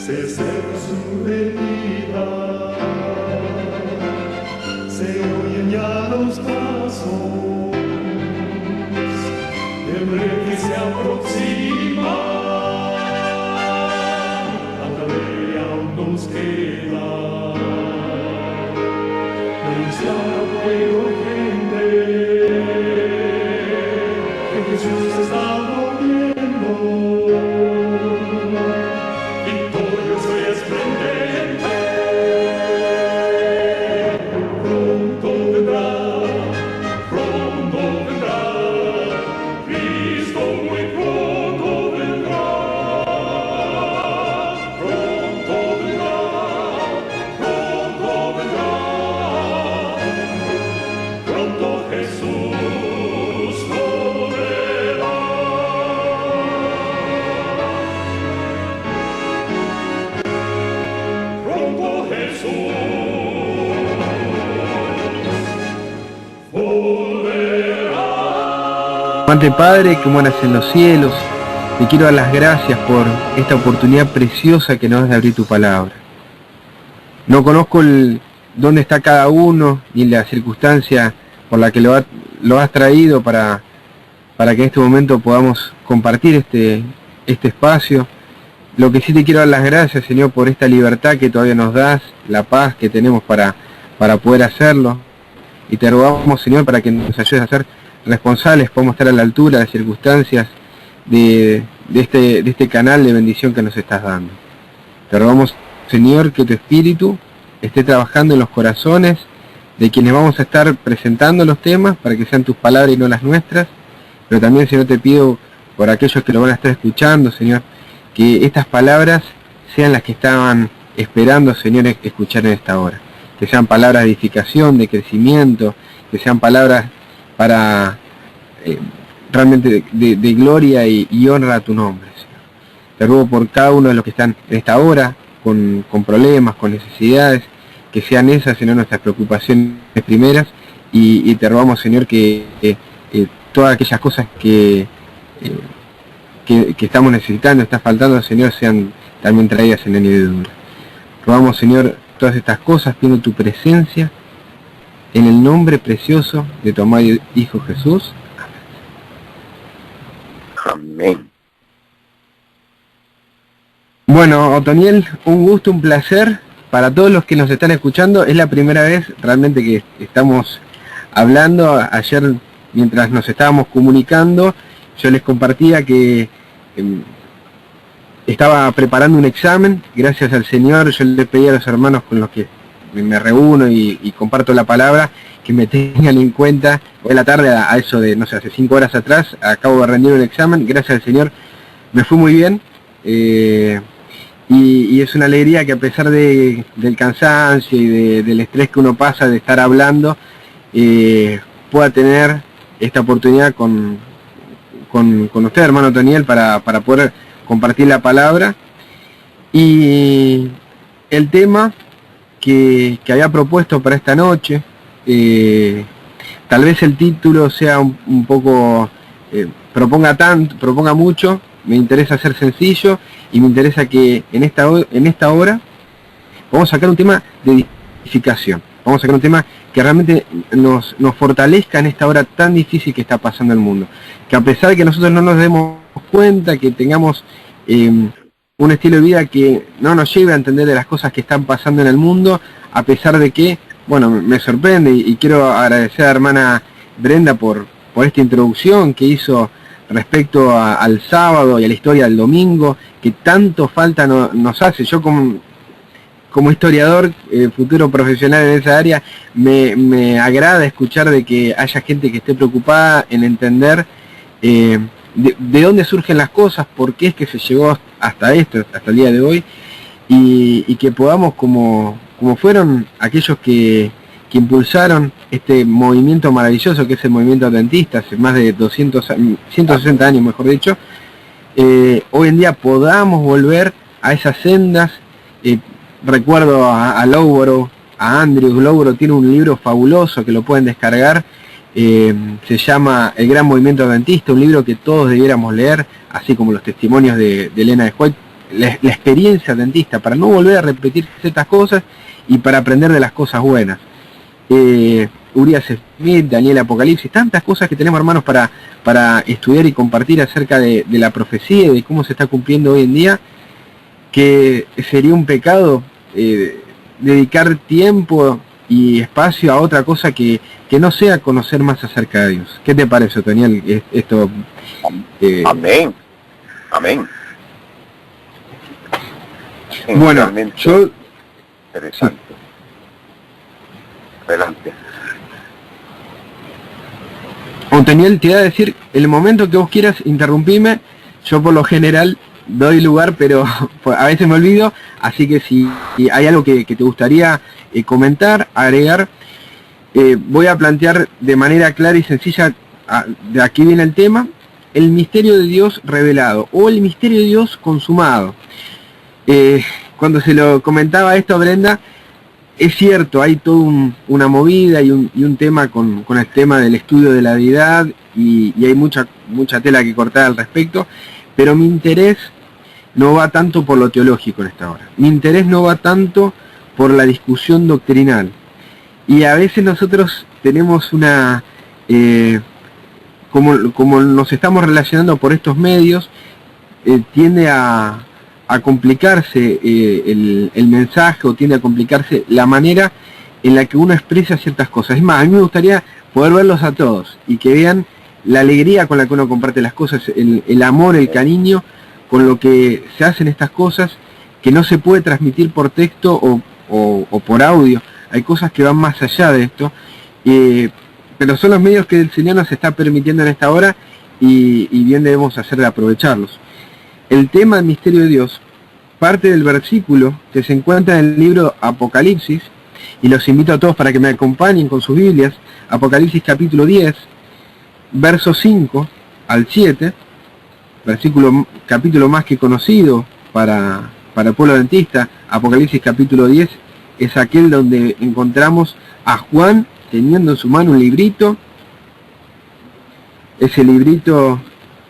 se acerca su venida, se oyen ya los pasos del rey que se aproxima. Todavía aún nos queda denunciar al pueblo gente que Jesús está volviendo. Victorioso y esplendente, pronto vendrá, Cristo muy pronto vendrá, pronto vendrá, pronto Jesús volverá. Pronto Jesús volverá. Amante Padre que moras en los cielos, te quiero dar las gracias por esta oportunidad preciosa que nos das de abrir tu palabra. No conozco dónde está cada uno ni la circunstancia por la que lo has traído para que en este momento podamos compartir este espacio. Lo que sí te quiero dar las gracias, Señor, por esta libertad que todavía nos das, la paz que tenemos para poder hacerlo. Y te rogamos, Señor, para que nos ayudes a ser responsables, podamos estar a la altura de las circunstancias de este canal de bendición que nos estás dando. Te rogamos, Señor, que tu Espíritu esté trabajando en los corazones de quienes vamos a estar presentando los temas, para que sean tus palabras y no las nuestras. Pero también, Señor, te pido por aquellos que lo van a estar escuchando, Señor, que estas palabras sean las que estaban esperando, Señor, escuchar en esta hora. Que sean palabras de edificación, de crecimiento, que sean palabras para realmente de gloria y honra a tu nombre, Señor. Te ruego por cada uno de los que están en esta hora, con problemas, con necesidades, que sean esas, Señor, nuestras preocupaciones primeras, y te rogamos, Señor, que todas aquellas cosas que estamos necesitando, está faltando, Señor, sean también traídas en añadidura. Rogamos, Señor, todas estas cosas, pido tu presencia, en el nombre precioso de tu amado Hijo Jesús. Amén. Bueno, Otoniel, un gusto, un placer. Para todos los que nos están escuchando, es la primera vez realmente que estamos hablando. Ayer, mientras nos estábamos comunicando, yo les compartía que estaba preparando un examen. Gracias al Señor, yo le pedí a los hermanos con los que me reúno y comparto la palabra, que me tengan en cuenta. Hoy en la tarde, a eso de, no sé, hace 5 horas atrás, acabo de rendir un examen. Gracias al Señor, me fue muy bien. Y es una alegría que, a pesar del cansancio y del estrés que uno pasa de estar hablando, pueda tener esta oportunidad con usted, hermano Otoniel, para poder compartir la palabra. Y el tema que había propuesto para esta noche, tal vez el título sea un poco, proponga mucho. Me interesa ser sencillo, y me interesa que en esta hora vamos a sacar un tema de edificación. Vamos a sacar un tema que realmente nos fortalezca en esta hora tan difícil que está pasando el mundo. Que a pesar de que nosotros no nos demos cuenta, que tengamos un estilo de vida que no nos lleve a entender de las cosas que están pasando en el mundo, a pesar de que, bueno, me sorprende, y quiero agradecer a hermana Brenda por esta introducción que hizo respecto al sábado y a la historia del domingo, que tanto falta nos hace. Yo como historiador, futuro profesional en esa área, me agrada escuchar de que haya gente que esté preocupada en entender de dónde surgen las cosas, por qué es que se llegó hasta el día de hoy, y que podamos, como fueron aquellos que impulsaron este movimiento maravilloso que es el movimiento adventista, hace más de 160 años, mejor dicho, hoy en día podamos volver a esas sendas. Recuerdo a Lowborough, a Andrew Lowborough, tiene un libro fabuloso que lo pueden descargar, se llama El Gran Movimiento Adventista, un libro que todos debiéramos leer, así como los testimonios de Elena de White. la experiencia adventista, para no volver a repetir ciertas cosas y para aprender de las cosas buenas. Urias Smith, Daniel Apocalipsis, tantas cosas que tenemos, hermanos, para estudiar y compartir acerca de la profecía y de cómo se está cumpliendo hoy en día, que sería un pecado dedicar tiempo y espacio a otra cosa que no sea conocer más acerca de Dios. ¿Qué te parece, Daniel? Esto, Amén. Amén. bueno, yo... Interesante. Sí. Adelante. Daniel, te iba a decir, el momento que vos quieras interrumpirme, yo por lo general doy lugar, pero a veces me olvido, así que si hay algo que te gustaría comentar, agregar, voy a plantear de manera clara y sencilla, de aquí viene el tema, el misterio de Dios revelado, o el misterio de Dios consumado. Cuando se lo comentaba esto a Brenda, es cierto, hay toda una movida y un tema con el tema del estudio de la deidad, y hay mucha tela que cortar al respecto, pero mi interés no va tanto por lo teológico en esta hora. Mi interés no va tanto por la discusión doctrinal. Y a veces nosotros tenemos como nos estamos relacionando por estos medios, tiende a complicarse el mensaje, o tiende a complicarse la manera en la que uno expresa ciertas cosas. Es más, a mí me gustaría poder verlos a todos y que vean la alegría con la que uno comparte las cosas, el amor, el cariño con lo que se hacen estas cosas, que no se puede transmitir por texto o por audio. Hay cosas que van más allá de esto, pero son los medios que el Señor nos está permitiendo en esta hora, y bien debemos hacer de aprovecharlos. El tema del misterio de Dios parte del versículo que se encuentra en el libro Apocalipsis, y los invito a todos para que me acompañen con sus Biblias. Apocalipsis capítulo 10, versos 5 al 7, capítulo más que conocido para el pueblo adventista. Apocalipsis capítulo 10 es aquel donde encontramos a Juan teniendo en su mano un librito, ese librito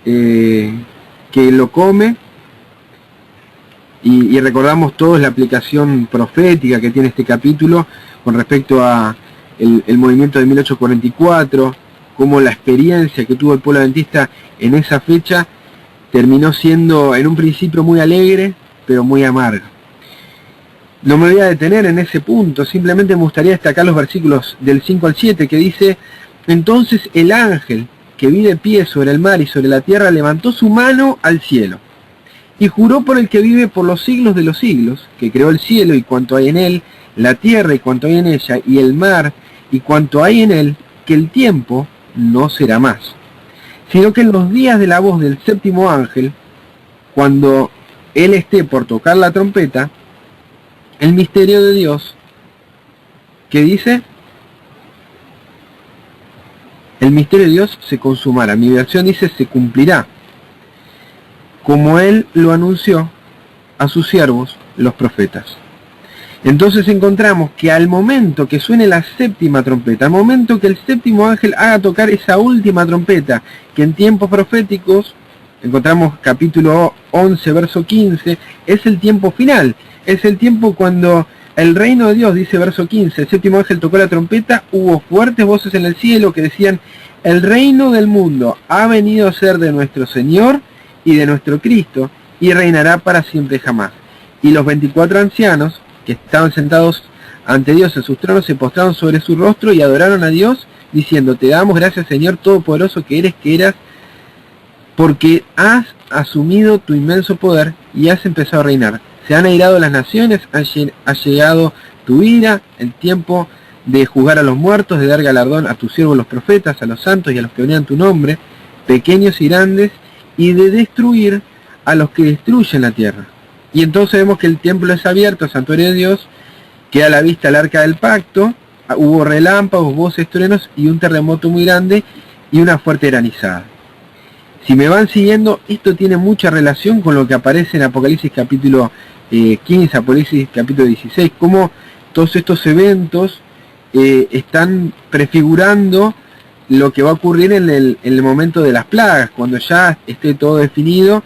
que lo come, y recordamos todos la aplicación profética que tiene este capítulo con respecto a el movimiento de 1844, cómo la experiencia que tuvo el pueblo adventista en esa fecha terminó siendo en un principio muy alegre, pero muy amarga. No me voy a detener en ese punto, simplemente me gustaría destacar los versículos del 5 al 7, que dice: entonces el ángel que vi de pie sobre el mar y sobre la tierra levantó su mano al cielo y juró por el que vive por los siglos de los siglos, que creó el cielo y cuanto hay en él, la tierra y cuanto hay en ella, y el mar y cuanto hay en él, que el tiempo no será más, sino que en los días de la voz del séptimo ángel, cuando él esté por tocar la trompeta, el misterio de Dios, ¿qué dice? El misterio de Dios se consumará. Mi versión dice se cumplirá, como él lo anunció a sus siervos, los profetas. Entonces encontramos que al momento que suene la séptima trompeta, al momento que el séptimo ángel haga tocar esa última trompeta, que en tiempos proféticos, encontramos capítulo 11, verso 15, es el tiempo final, es el tiempo cuando el reino de Dios, dice verso 15, el séptimo ángel tocó la trompeta, hubo fuertes voces en el cielo que decían: el reino del mundo ha venido a ser de nuestro Señor y de nuestro Cristo, y reinará para siempre jamás. Y los 24 ancianos que estaban sentados ante Dios en sus tronos se postraron sobre su rostro y adoraron a Dios, diciendo: te damos gracias, Señor Todopoderoso, que eras, porque has asumido tu inmenso poder y has empezado a reinar. Se han airado las naciones, ha llegado tu ira, el tiempo de juzgar a los muertos, de dar galardón a tus siervos los profetas, a los santos y a los que veneran tu nombre, pequeños y grandes, y de destruir a los que destruyen la tierra. Y entonces vemos que el templo es abierto, el santuario de Dios, queda a la vista el arca del pacto, hubo relámpagos, voces, truenos y un terremoto muy grande y una fuerte granizada. Si me van siguiendo, esto tiene mucha relación con lo que aparece en Apocalipsis capítulo 15, Apocalipsis capítulo 16, cómo todos estos eventos están prefigurando lo que va a ocurrir en el momento de las plagas, cuando ya esté todo definido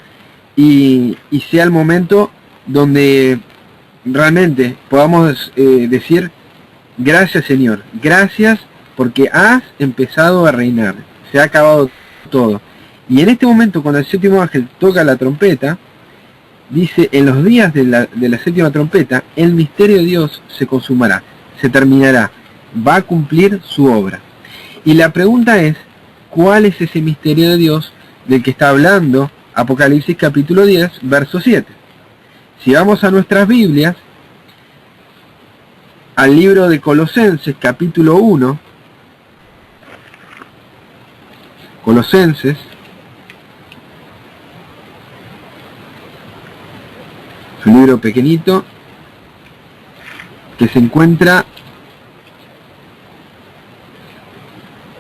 y sea el momento donde realmente podamos decir: gracias, Señor, gracias porque has empezado a reinar, se ha acabado todo. Y en este momento, cuando el séptimo ángel toca la trompeta, dice: en los días de la séptima trompeta, el misterio de Dios se consumará, se terminará, va a cumplir su obra. Y la pregunta es: ¿cuál es ese misterio de Dios del que está hablando Apocalipsis capítulo 10, verso 7? Si vamos a nuestras Biblias, al libro de Colosenses capítulo 1, Colosenses, es un libro pequeñito que se encuentra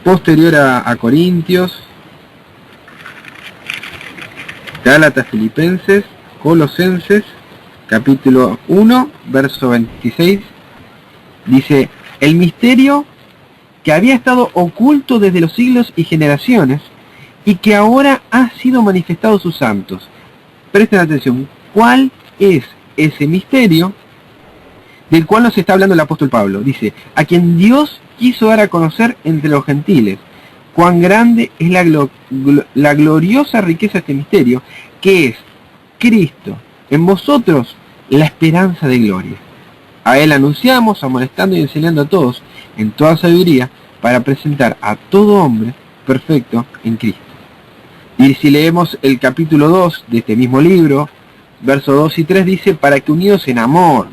posterior a Corintios, Gálatas, Filipenses, Colosenses, capítulo 1, verso 26, dice: el misterio que había estado oculto desde los siglos y generaciones, y que ahora ha sido manifestado a sus santos. Presten atención, ¿cuál es ese misterio del cual nos está hablando el apóstol Pablo? Dice: a quien Dios quiso dar a conocer entre los gentiles, cuán grande es la gloriosa riqueza de este misterio, que es Cristo en vosotros, la esperanza de gloria. A él anunciamos, amonestando y enseñando a todos en toda sabiduría, para presentar a todo hombre perfecto en Cristo. Y si leemos el capítulo 2 de este mismo libro, versos 2 y 3, dice: para que unidos en amor,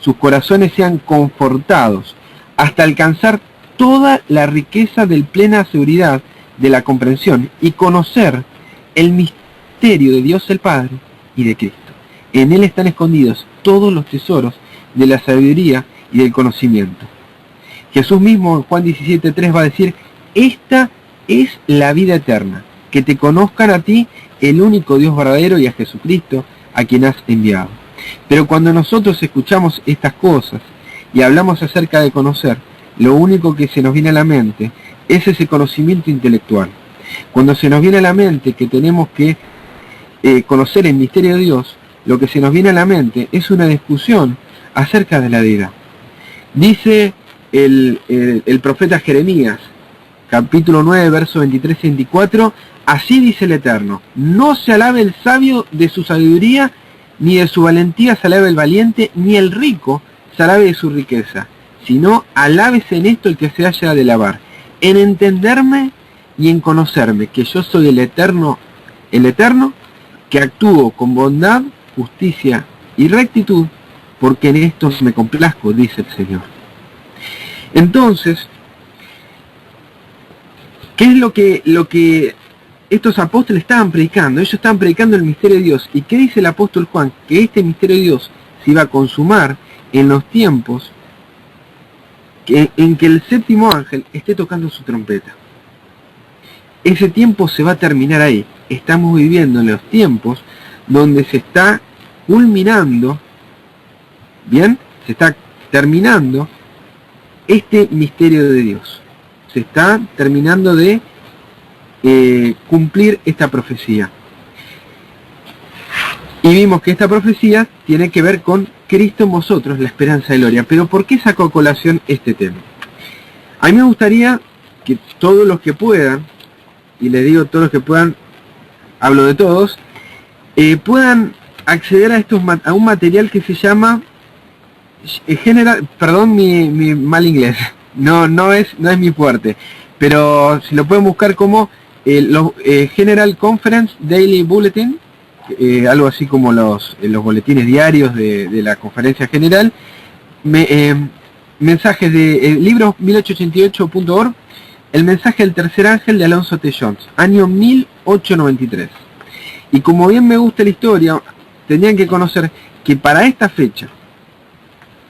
sus corazones sean confortados, hasta alcanzar toda la riqueza de plena seguridad de la comprensión, y conocer el misterio de Dios el Padre y de Cristo. En él están escondidos todos los tesoros de la sabiduría y del conocimiento. Jesús mismo en Juan 17:3 va a decir: esta es la vida eterna, que te conozcan a ti, el único Dios verdadero, y a Jesucristo, a quien has enviado. Pero cuando nosotros escuchamos estas cosas y hablamos acerca de conocer, lo único que se nos viene a la mente es ese conocimiento intelectual. Cuando se nos viene a la mente que tenemos que conocer el misterio de Dios, lo que se nos viene a la mente es una discusión acerca de la deidad. Dice el profeta Jeremías, capítulo 9, versos 23 y 24, así dice el Eterno: no se alabe el sabio de su sabiduría, ni de su valentía se alabe el valiente, ni el rico se alabe de su riqueza, sino alábese en esto el que se haya de alabar, en entenderme y en conocerme, que yo soy el Eterno, que actúo con bondad, justicia y rectitud, porque en esto me complazco, dice el Señor. Entonces, ¿qué es lo que estos apóstoles estaban predicando? Ellos estaban predicando el misterio de Dios. ¿Y qué dice el apóstol Juan? Que este misterio de Dios se iba a consumar en los tiempos en que el séptimo ángel esté tocando su trompeta. Ese tiempo se va a terminar ahí. Estamos viviendo en los tiempos donde se está culminando, bien, se está terminando este misterio de Dios. Se está terminando de cumplir esta profecía. Y vimos que esta profecía tiene que ver con Cristo en vosotros, la esperanza de gloria. Pero ¿por qué saco a colación este tema? A mí me gustaría que todos los que puedan, y les digo todos los que puedan, hablo de todos, puedan acceder a un material que se llama perdón mi mal inglés, no es mi fuerte, pero si lo pueden buscar como General Conference Daily Bulletin, algo así como los boletines diarios de la conferencia general, mensajes de libros 1888.org, el mensaje del tercer ángel de Alonso T. Jones, año 1893. Y como bien me gusta la historia, tendrían que conocer que para esta fecha,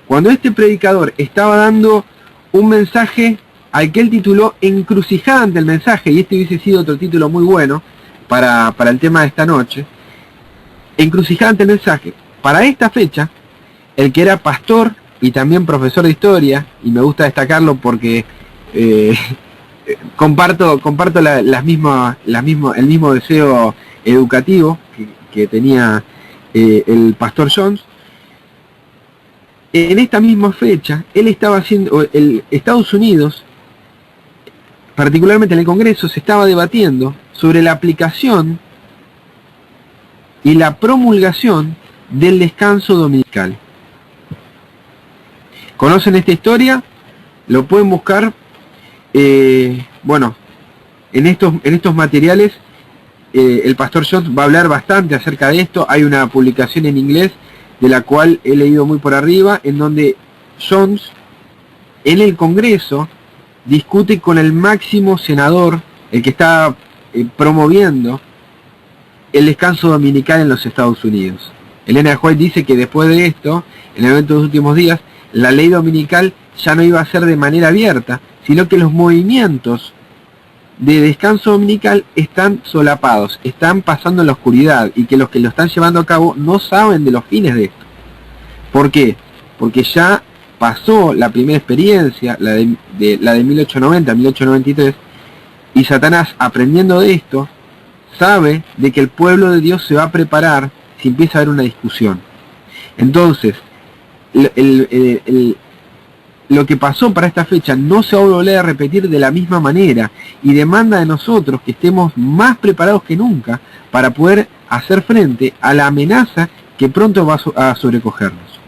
cuando este predicador estaba dando un mensaje al que él tituló Encrucijada ante el mensaje, y este hubiese sido otro título muy bueno para el tema de esta noche, Encrucijada ante el mensaje, para esta fecha, el que era pastor y también profesor de historia, y me gusta destacarlo porque comparto el mismo deseo educativo que tenía el pastor Jones, en esta misma fecha, él estaba haciendo, Estados Unidos, particularmente en el Congreso, se estaba debatiendo sobre la aplicación y la promulgación del descanso dominical. ¿Conocen esta historia? Lo pueden buscar, bueno, en estos materiales el pastor Jones va a hablar bastante acerca de esto. Hay una publicación en inglés de la cual he leído muy por arriba, en donde Jones en el Congreso discute con el máximo senador, el que está promoviendo el descanso dominical en los Estados Unidos. Elena White dice que después de esto, en el evento de los últimos días, la ley dominical ya no iba a ser de manera abierta, sino que los movimientos de descanso dominical están solapados, están pasando en la oscuridad, y que los que lo están llevando a cabo no saben de los fines de esto. ¿Por qué? Porque ya pasó la primera experiencia, la de 1890, 1893, y Satanás, aprendiendo de esto, sabe de que el pueblo de Dios se va a preparar si empieza a haber una discusión. Entonces, lo que pasó para esta fecha no se va a volver a repetir de la misma manera, y demanda de nosotros que estemos más preparados que nunca para poder hacer frente a la amenaza que pronto va a sobrecogernos.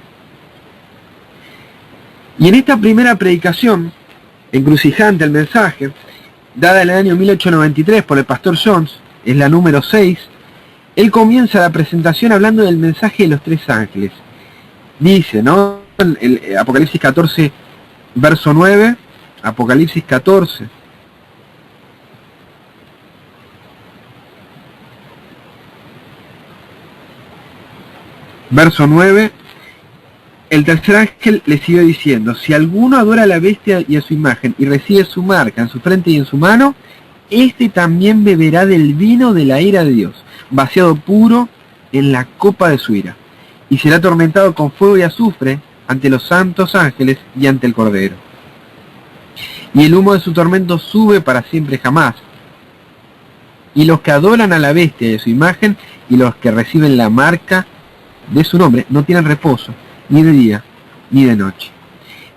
Y en esta primera predicación, encrucijante el mensaje, dada en el año 1893 por el pastor Jones, es la número 6, él comienza la presentación hablando del mensaje de los 3 ángeles. Dice, ¿no? El Apocalipsis 14, verso 9, Apocalipsis 14. Verso 9, el tercer ángel le siguió diciendo: si alguno adora a la bestia y a su imagen y recibe su marca en su frente y en su mano, este también beberá del vino de la ira de Dios, vaciado puro en la copa de su ira, y será atormentado con fuego y azufre ante los santos ángeles y ante el Cordero. Y el humo de su tormento sube para siempre jamás. Y los que adoran a la bestia y a su imagen, y los que reciben la marca de su nombre, no tienen reposo, ni de día, ni de noche.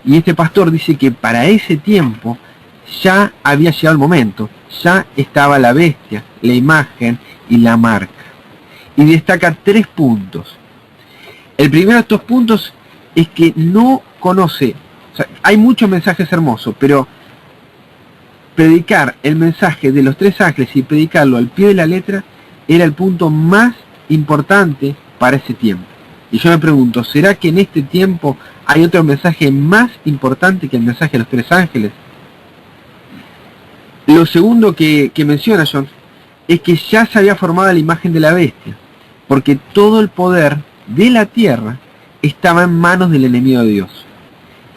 Y este pastor dice que para ese tiempo ya había llegado el momento, ya estaba la bestia, la imagen y la marca. Y destaca 3 puntos. El primero de estos puntos es que no conoce, o sea, hay muchos mensajes hermosos, pero predicar el mensaje de los 3 ángeles y predicarlo al pie de la letra era el punto más importante para ese tiempo. Y yo me pregunto, ¿será que en este tiempo hay otro mensaje más importante que el mensaje de los 3 ángeles? Lo segundo que menciona John es que ya se había formado la imagen de la bestia, porque todo el poder de la tierra estaba en manos del enemigo de Dios.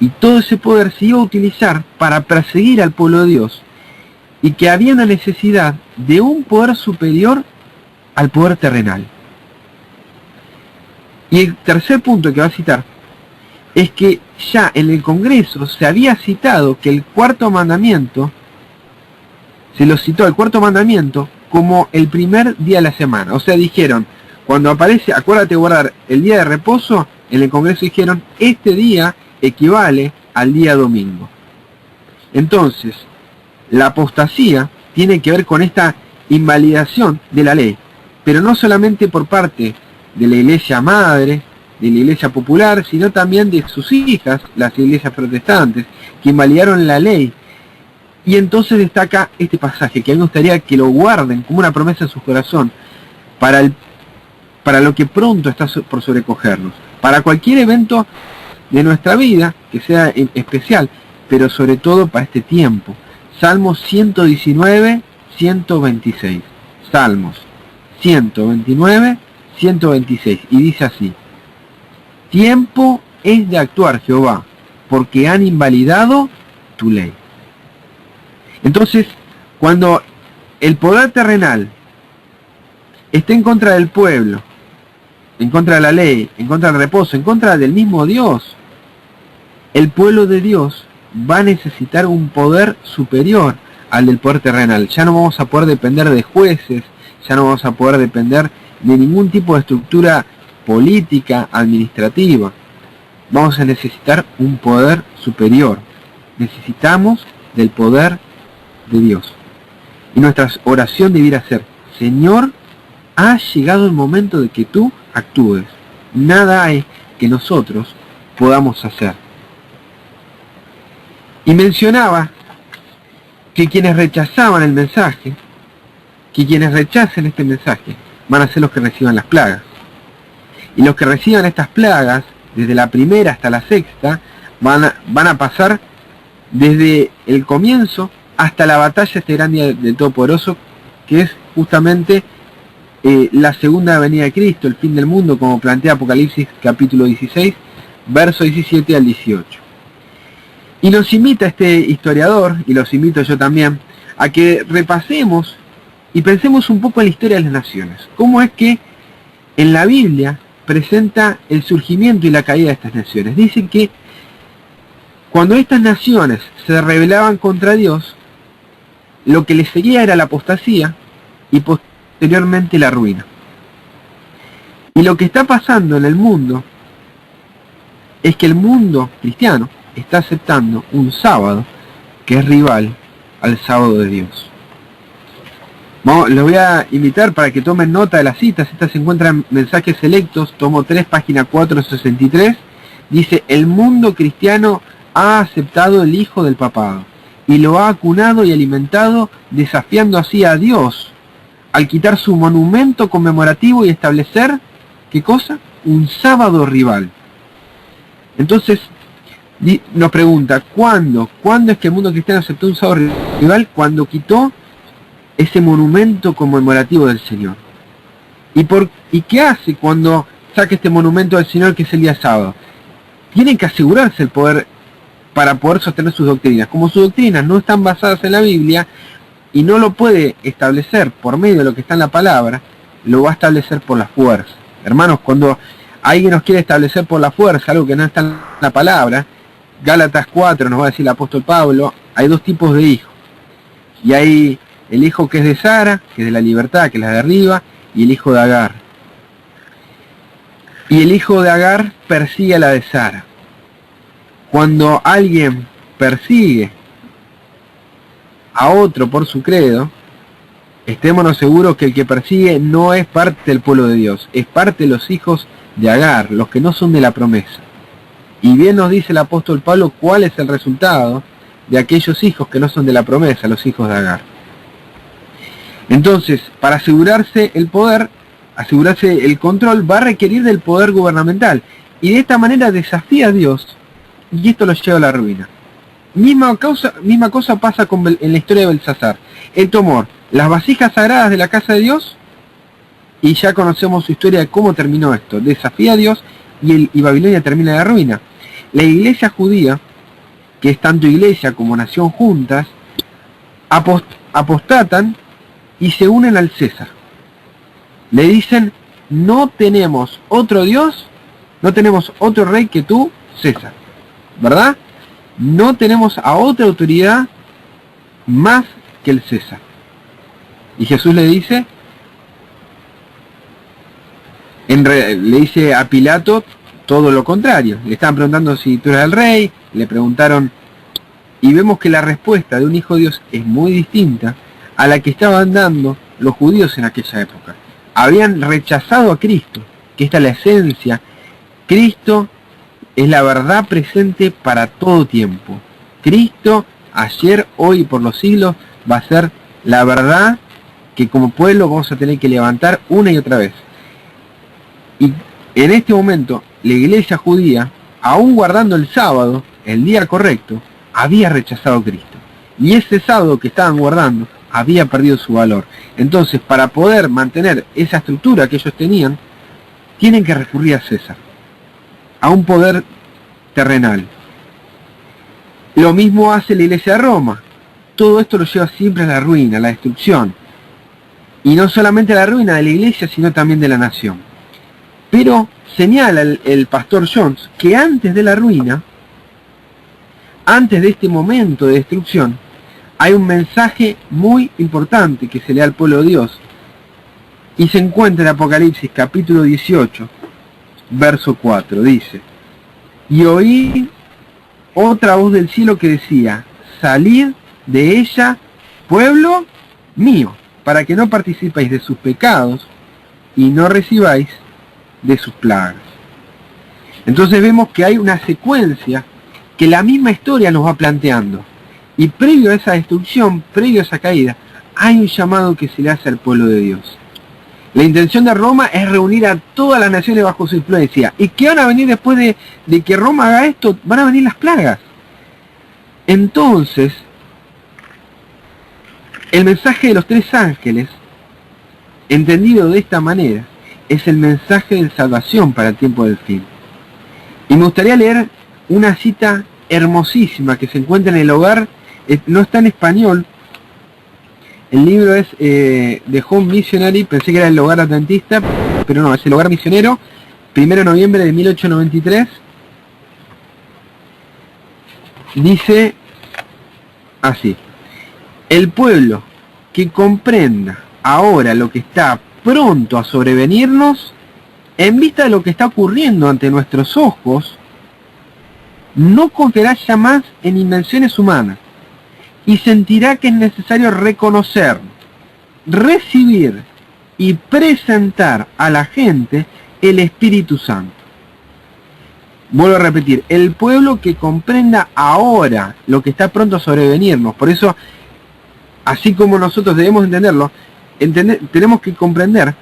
Y todo ese poder se iba a utilizar para perseguir al pueblo de Dios, y que había una necesidad de un poder superior al poder terrenal. Y el tercer punto que va a citar es que ya en el Congreso se había citado que el 4º mandamiento, se lo citó el 4º mandamiento como el primer día de la semana. O sea, dijeron, cuando aparece, acuérdate de guardar el día de reposo, en el Congreso dijeron, este día equivale al día domingo. Entonces, la apostasía tiene que ver con esta invalidación de la ley, pero no solamente por parte de la iglesia madre, de la iglesia popular, sino también de sus hijas, las iglesias protestantes, que invalidaron la ley. Y entonces destaca este pasaje, que a mí me gustaría que lo guarden como una promesa en su corazón, para lo que pronto está por sobrecogernos, para cualquier evento de nuestra vida que sea especial, pero sobre todo para este tiempo. Salmos 119, 126. Salmos 129, 126. Y dice así: tiempo es de actuar, Jehová, porque han invalidado tu ley. Entonces, cuando el poder terrenal está en contra del pueblo, en contra de la ley, en contra del reposo, en contra del mismo Dios, el pueblo de Dios va a necesitar un poder superior al del poder terrenal. Ya no vamos a poder depender de jueces, ya no vamos a poder depender de ningún tipo de estructura política, administrativa. Vamos a necesitar un poder superior. Necesitamos del poder de Dios. Y nuestra oración debiera ser: Señor, ha llegado el momento de que tú actúes. Nada hay que nosotros podamos hacer. Y mencionaba que quienes rechazaban el mensaje, que quienes rechacen este mensaje, van a ser los que reciban las plagas. Y los que reciban estas plagas, desde la primera hasta la sexta, van a pasar desde el comienzo hasta la batalla este gran día del Todopoderoso, que es justamente la segunda venida de Cristo, el fin del mundo, como plantea Apocalipsis capítulo 16, verso 17 al 18. Y nos invita este historiador, y los invito yo también, a que repasemos y pensemos un poco en la historia de las naciones. Cómo es que en la Biblia presenta el surgimiento y la caída de estas naciones. Dicen que cuando estas naciones se rebelaban contra Dios, lo que les seguía era la apostasía y posteriormente la ruina. Y lo que está pasando en el mundo es que el mundo cristiano está aceptando un sábado que es rival al sábado de Dios. Les voy a invitar para que tomen nota de las citas. Estas se encuentran en Mensajes Selectos, tomo 3, página 463. Dice: el mundo cristiano ha aceptado el hijo del papado y lo ha acunado y alimentado, desafiando así a Dios al quitar su monumento conmemorativo y establecer, ¿qué cosa? Un sábado rival. Entonces nos pregunta, ¿cuándo es que el mundo cristiano aceptó un sábado rival? Cuando quitó ese monumento conmemorativo del Señor. ¿Y qué hace cuando saca este monumento del Señor, que es el día sábado? Tienen que asegurarse el poder para poder sostener sus doctrinas. Como sus doctrinas no están basadas en la Biblia y no lo puede establecer por medio de lo que está en la palabra, lo va a establecer por la fuerza. Hermanos, cuando alguien nos quiere establecer por la fuerza algo que no está en la palabra, Gálatas 4 nos va a decir el apóstol Pablo, hay dos tipos de hijos. Y hay el hijo que es de Sara, que es de la libertad, que es la de arriba, y el hijo de Agar. Y el hijo de Agar persigue a la de Sara. Cuando alguien persigue a otro por su credo, estémonos seguros que el que persigue no es parte del pueblo de Dios, es parte de los hijos de Agar, los que no son de la promesa. Y bien nos dice el apóstol Pablo cuál es el resultado de aquellos hijos que no son de la promesa, los hijos de Agar. Entonces, para asegurarse el poder, asegurarse el control, va a requerir del poder gubernamental. Y de esta manera desafía a Dios, y esto lo lleva a la ruina. Misma cosa pasa en la historia de Belsasar. Él tomó las vasijas sagradas de la casa de Dios, y ya conocemos su historia de cómo terminó esto. Desafía a Dios, y Babilonia termina en la ruina. La iglesia judía, que es tanto iglesia como nación juntas, apostatan y se unen al César. Le dicen: no tenemos otro Dios, no tenemos otro rey que tú, César. ¿Verdad? No tenemos a otra autoridad más que el César. Y Jesús le dice, le dice a Pilato todo lo contrario. Le estaban preguntando si tú eras el rey, le preguntaron, y vemos que la respuesta de un hijo de Dios es muy distinta a la que estaban dando los judíos en aquella época. Habían rechazado a Cristo, que esta es la esencia. Cristo es la verdad presente para todo tiempo. Cristo, ayer, hoy y por los siglos, va a ser la verdad que como pueblo vamos a tener que levantar una y otra vez. Y en este momento, la iglesia judía, aún guardando el sábado, el día correcto, había rechazado a Cristo. Y ese sábado que estaban guardando había perdido su valor. Entonces, para poder mantener esa estructura que ellos tenían, tienen que recurrir a César, a un poder terrenal. Lo mismo hace la iglesia de Roma. Todo esto lo lleva siempre a la ruina, a la destrucción. Y no solamente a la ruina de la iglesia, sino también de la nación. Pero señala el pastor Jones que antes de la ruina, antes de este momento de destrucción, hay un mensaje muy importante que se le da al pueblo de Dios. y se encuentra en Apocalipsis capítulo 18, verso 4, dice: y oí otra voz del cielo que decía: salid de ella, pueblo mío, para que no participéis de sus pecados y no recibáis de sus plagas. Entonces vemos que hay una secuencia que la misma historia nos va planteando. Y previo a esa destrucción, previo a esa caída, hay un llamado que se le hace al pueblo de Dios. La intención de Roma es reunir a todas las naciones bajo su influencia. ¿Y qué van a venir después de que Roma haga esto? Van a venir las plagas. Entonces, el mensaje de los 3 ángeles, entendido de esta manera, es el mensaje de salvación para el tiempo del fin. Y me gustaría leer una cita hermosísima que se encuentra en el hogar, no está en español, el libro es The Home Missionary, pensé que era el hogar adventista, pero no, es el hogar misionero, 1 de noviembre de 1893, dice así: el pueblo que comprenda ahora lo que está pronto a sobrevenirnos, en vista de lo que está ocurriendo ante nuestros ojos, no confiará ya más en invenciones humanas y sentirá que es necesario reconocer, recibir y presentar a la gente el Espíritu Santo. Vuelvo a repetir, el pueblo que comprenda ahora lo que está pronto a sobrevenirnos. Por eso, así como nosotros debemos entenderlo, tenemos que comprender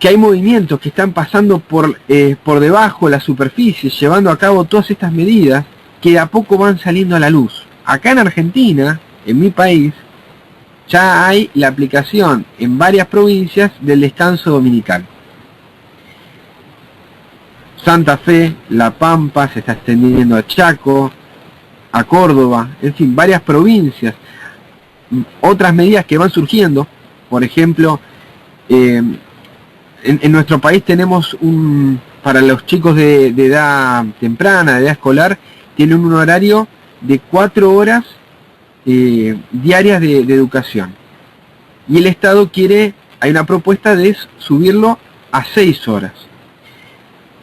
que hay movimientos que están pasando por debajo de la superficie, llevando a cabo todas estas medidas que de a poco van saliendo a la luz. Acá en Argentina, en mi país, ya hay la aplicación en varias provincias del descanso dominical. Santa Fe, La Pampa, se está extendiendo a Chaco, a Córdoba, en fin, varias provincias. Otras medidas que van surgiendo, por ejemplo, en nuestro país tenemos para los chicos de edad temprana, de edad escolar, tienen un horario de 4 horas diarias de educación. Y el Estado hay una propuesta de subirlo a 6 horas.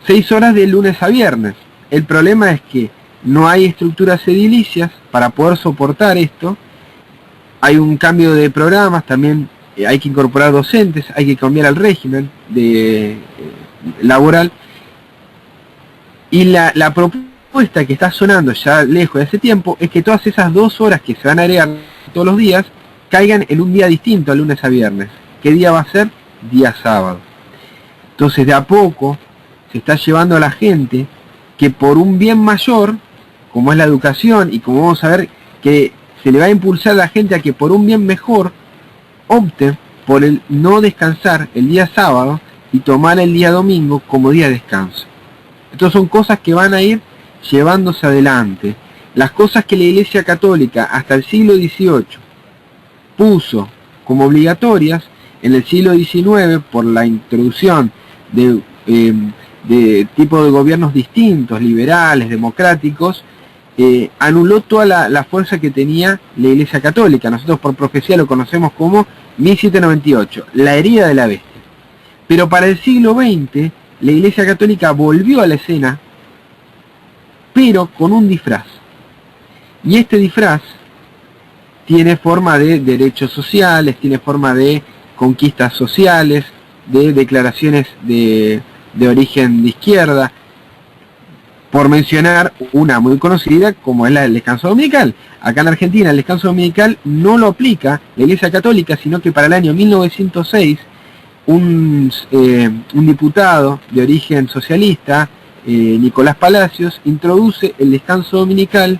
6 horas de lunes a viernes. El problema es que no hay estructuras edilicias para poder soportar esto. Hay un cambio de programas, también hay que incorporar docentes, hay que cambiar el régimen laboral. Y la propuesta que está sonando ya lejos de hace tiempo es que todas esas 2 horas que se van a agregar todos los días caigan en un día distinto, a lunes a viernes. ¿Qué día va a ser? Día sábado. Entonces, de a poco se está llevando a la gente que por un bien mayor, como es la educación, y como vamos a ver que se le va a impulsar a la gente a que por un bien mejor opte por el no descansar el día sábado y tomar el día domingo como día de descanso. Entonces son cosas que van a ir llevándose adelante. Las cosas que la Iglesia Católica hasta el siglo XVIII puso como obligatorias, en el siglo XIX, por la introducción de tipo de gobiernos distintos, liberales, democráticos, anuló toda la fuerza que tenía la Iglesia Católica. Nosotros por profecía lo conocemos como 1798, la herida de la bestia. Pero para el siglo XX, la Iglesia Católica volvió a la escena, pero con un disfraz. Y este disfraz tiene forma de derechos sociales, tiene forma de conquistas sociales, de declaraciones de origen de izquierda, por mencionar una muy conocida como es la del descanso dominical. Acá en Argentina el descanso dominical no lo aplica la Iglesia Católica, sino que para el año 1906 un diputado de origen socialista, Nicolás Palacios, introduce el descanso dominical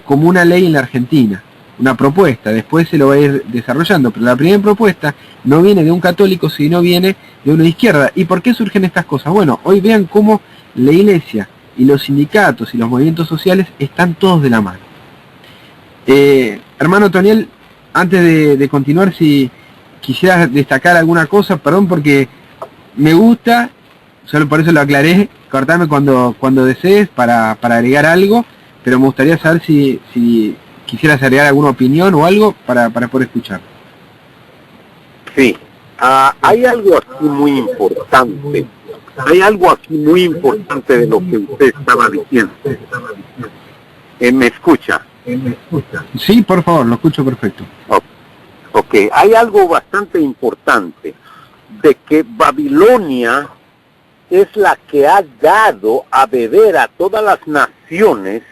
como una ley en la Argentina, una propuesta. Después se lo va a ir desarrollando, pero la primera propuesta no viene de un católico, sino viene de uno de izquierda. ¿Y por qué surgen estas cosas? Bueno, hoy vean cómo la Iglesia y los sindicatos y los movimientos sociales están todos de la mano. Hermano Toniel, antes de continuar, si quisieras destacar alguna cosa, perdón porque me gusta, solo por eso lo aclaré, cortame cuando desees para agregar algo, pero me gustaría saber si quisieras agregar alguna opinión o algo para poder escuchar. Sí, Hay algo aquí muy importante. Hay algo aquí muy importante de lo que usted estaba diciendo. ¿Me escucha? Sí, por favor, lo escucho perfecto. Ok, hay algo bastante importante de que Babilonia es la que ha dado a beber a todas las naciones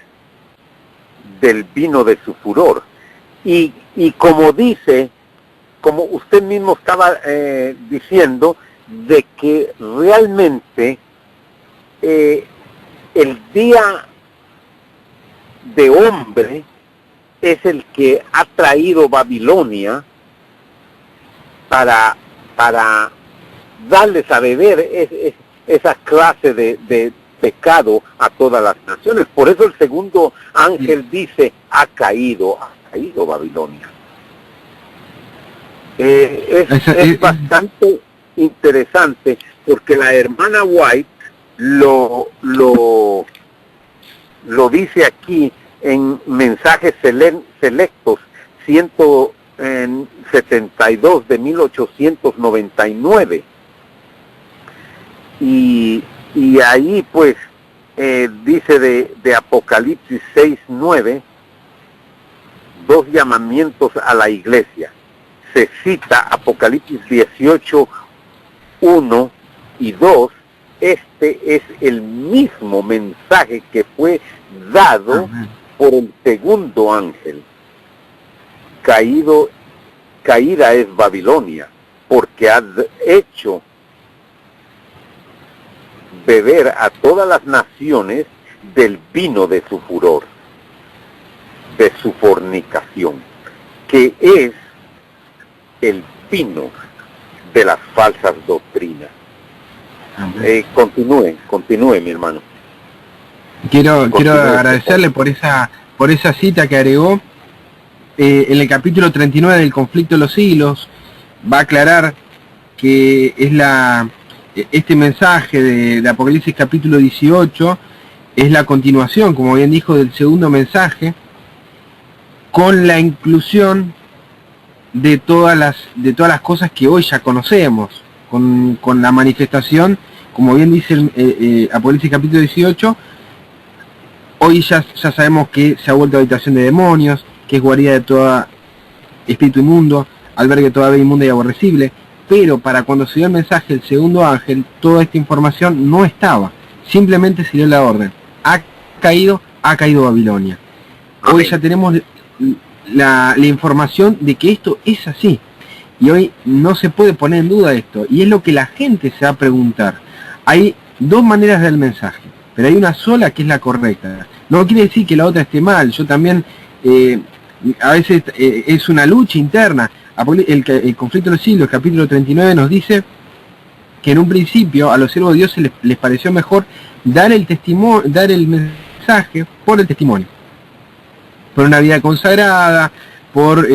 del vino de su furor. Y como dice, como usted mismo estaba diciendo, de que realmente el día de hombre es el que ha traído Babilonia para darles a beber esa clase de pecado a todas las naciones. Por eso el segundo ángel dice, ha caído Babilonia. Es bastante interesante porque la hermana White lo dice aquí en Mensajes Selectos 172 de 1899 y ahí pues dice de Apocalipsis 6:9 dos llamamientos a la iglesia. Se cita Apocalipsis 18:1 y 2. Este es el mismo mensaje que fue dado por el segundo ángel. Caída es Babilonia, porque has hecho beber a todas las naciones del vino de su furor, de su fornicación, que es el vino de las falsas doctrinas. Continúe, mi hermano. Quiero agradecerle por esa cita que agregó. En el capítulo 39 del Conflicto de los Siglos va a aclarar que es este mensaje de Apocalipsis capítulo 18 es la continuación, como bien dijo, del segundo mensaje, con la inclusión de todas las cosas que hoy ya conocemos, con la manifestación, como bien dice Apocalipsis capítulo 18, hoy ya sabemos que se ha vuelto habitación de demonios, que es guarida de todo espíritu inmundo, albergue de toda ave inmunda y aborrecible, pero para cuando se dio el mensaje del segundo ángel, toda esta información no estaba, simplemente se dio la orden, ha caído Babilonia. Hoy ya tenemos la información de que esto es así, y hoy no se puede poner en duda esto, y es lo que la gente se va a preguntar. Hay dos maneras del mensaje, pero hay una sola que es la correcta. No quiere decir que la otra esté mal. Yo también, a veces es una lucha interna. El Conflicto de los Siglos, capítulo 39, nos dice que en un principio a los siervos de Dios les pareció mejor dar el mensaje por el testimonio, por una vida consagrada, por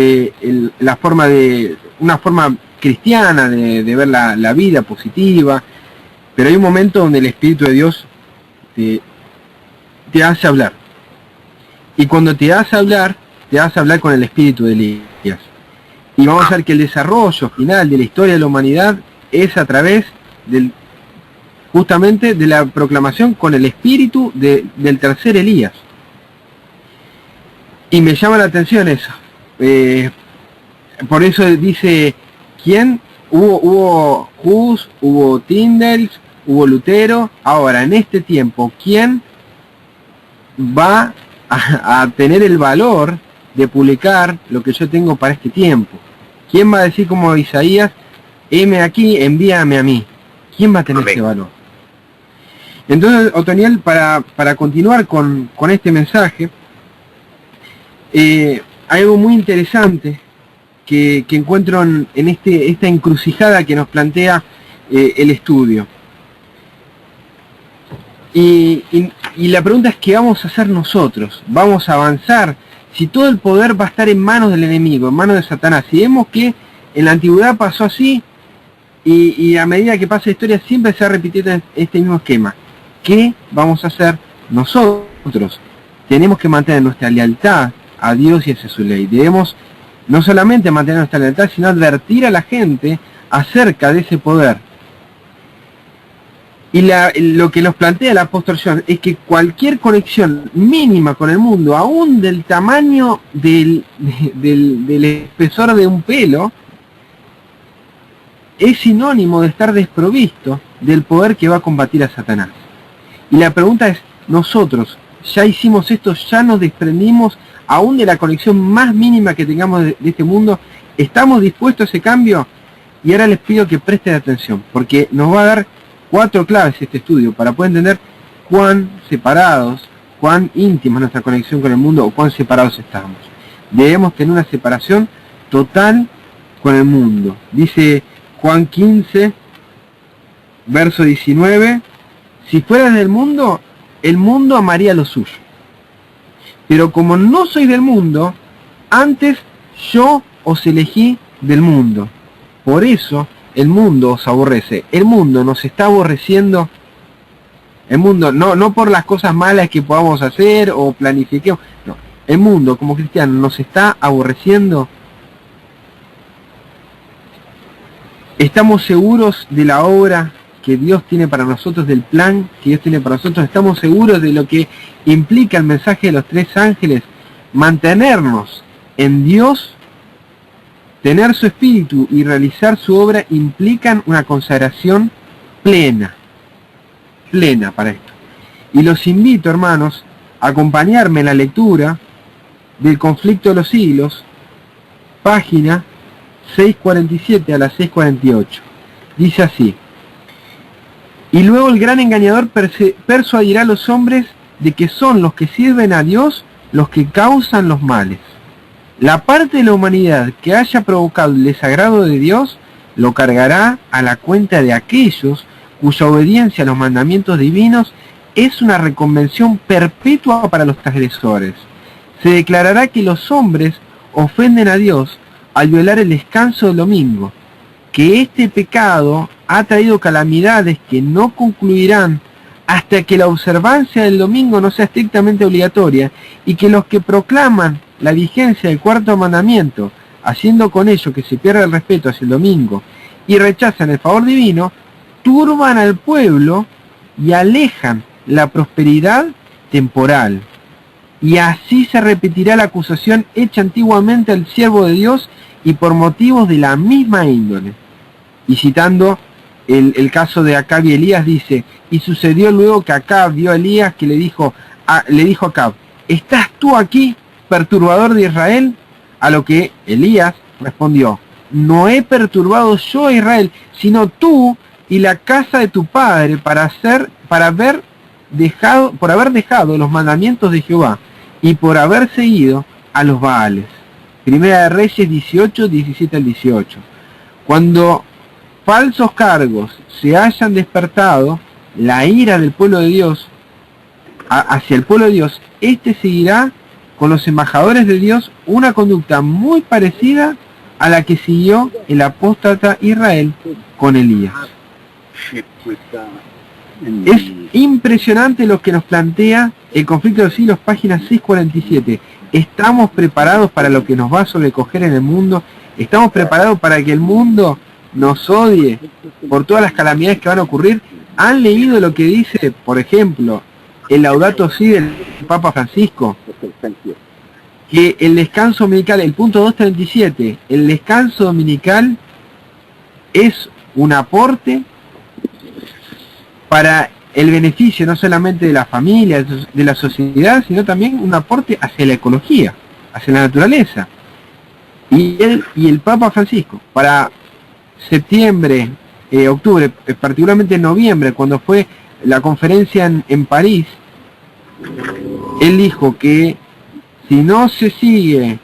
una forma cristiana de ver la vida positiva. Pero hay un momento donde el Espíritu de Dios te hace hablar. Y cuando te hace hablar con el Espíritu de Elías. Y vamos a ver que el desarrollo final de la historia de la humanidad es a través justamente de la proclamación con el Espíritu del tercer Elías. Y me llama la atención eso. Por eso dice, ¿quién? Hubo Hus, hubo Tyndale, hubo Lutero. Ahora, en este tiempo, ¿quién va a tener el valor de publicar lo que yo tengo para este tiempo? ¿Quién va a decir como Isaías, heme aquí, envíame a mí? ¿Quién va a tener ese valor? Entonces, Otoniel, para continuar con este mensaje, hay algo muy interesante que encuentro en esta encrucijada que nos plantea el estudio. Y la pregunta es, ¿qué vamos a hacer nosotros? ¿Vamos a avanzar? Si todo el poder va a estar en manos del enemigo, en manos de Satanás, si vemos que en la antigüedad pasó así, y a medida que pasa la historia siempre se va repitiendo este mismo esquema, ¿qué vamos a hacer nosotros? Tenemos que mantener nuestra lealtad a Dios y hacia su ley. Debemos no solamente mantener nuestra lealtad, sino advertir a la gente acerca de ese poder. Y lo que nos plantea el apóstol John es que cualquier conexión mínima con el mundo, aún del tamaño del espesor de un pelo, es sinónimo de estar desprovisto del poder que va a combatir a Satanás. Y la pregunta es, nosotros ya hicimos esto, ya nos desprendimos aún de la conexión más mínima que tengamos de este mundo, ¿estamos dispuestos a ese cambio? Y ahora les pido que presten atención, porque nos va a dar 4 claves este estudio para poder entender cuán separados, cuán íntima es nuestra conexión con el mundo o cuán separados estamos. Debemos tener una separación total con el mundo. Dice Juan 15, verso 19, si fueras del mundo, el mundo amaría lo suyo. Pero como no soy del mundo, antes yo os elegí del mundo. Por eso el mundo os aborrece. El mundo nos está aborreciendo. El mundo, no por las cosas malas que podamos hacer o planifiquemos. No, el mundo como cristiano nos está aborreciendo. Estamos seguros de la obra que Dios tiene para nosotros, del plan que Dios tiene para nosotros. Estamos seguros de lo que implica el mensaje de los 3 ángeles. Mantenernos en Dios, tener su espíritu y realizar su obra implican una consagración plena para esto. Y los invito, hermanos, a acompañarme en la lectura del Conflicto de los Siglos, página 647 a la 648. Dice así: y luego el gran engañador persuadirá a los hombres de que son los que sirven a Dios los que causan los males. La parte de la humanidad que haya provocado el desagrado de Dios lo cargará a la cuenta de aquellos cuya obediencia a los mandamientos divinos es una reconvención perpetua para los transgresores. Se declarará que los hombres ofenden a Dios al violar el descanso del domingo, que este pecado ha traído calamidades que no concluirán hasta que la observancia del domingo no sea estrictamente obligatoria, y que los que proclaman la vigencia del 4.º mandamiento, haciendo con ello que se pierda el respeto hacia el domingo y rechazan el favor divino, turban al pueblo y alejan la prosperidad temporal. Y así se repetirá la acusación hecha antiguamente al siervo de Dios y por motivos de la misma índole. Y citando el caso de Acab y Elías, dice: y sucedió luego que Acab vio a Elías, que le dijo a Acab: ¿estás tú aquí, perturbador de Israel? A lo que Elías respondió: no he perturbado yo a Israel, sino tú y la casa de tu padre, por haber dejado los mandamientos de Jehová y por haber seguido a los Baales. Primera de Reyes 18, 17 al 18. Cuando falsos cargos se hayan despertado la ira del pueblo de Dios hacia el pueblo de Dios, este seguirá con los embajadores de Dios una conducta muy parecida a la que siguió el apóstata Israel con Elías. Es impresionante lo que nos plantea el Conflicto de los Siglos, página 647. ¿Estamos preparados para lo que nos va a sobrecoger en el mundo? ¿Estamos preparados para que el mundo nos odie por todas las calamidades que van a ocurrir? ¿Han leído lo que dice, por ejemplo, el Laudato Si del Papa Francisco? Que el descanso dominical, el punto 237, el descanso dominical es un aporte para el beneficio no solamente de la familia, de la sociedad, sino también un aporte hacia la ecología, hacia la naturaleza. Y el Papa Francisco, para septiembre, octubre, particularmente noviembre, cuando fue la conferencia en París, él dijo que si no se sigue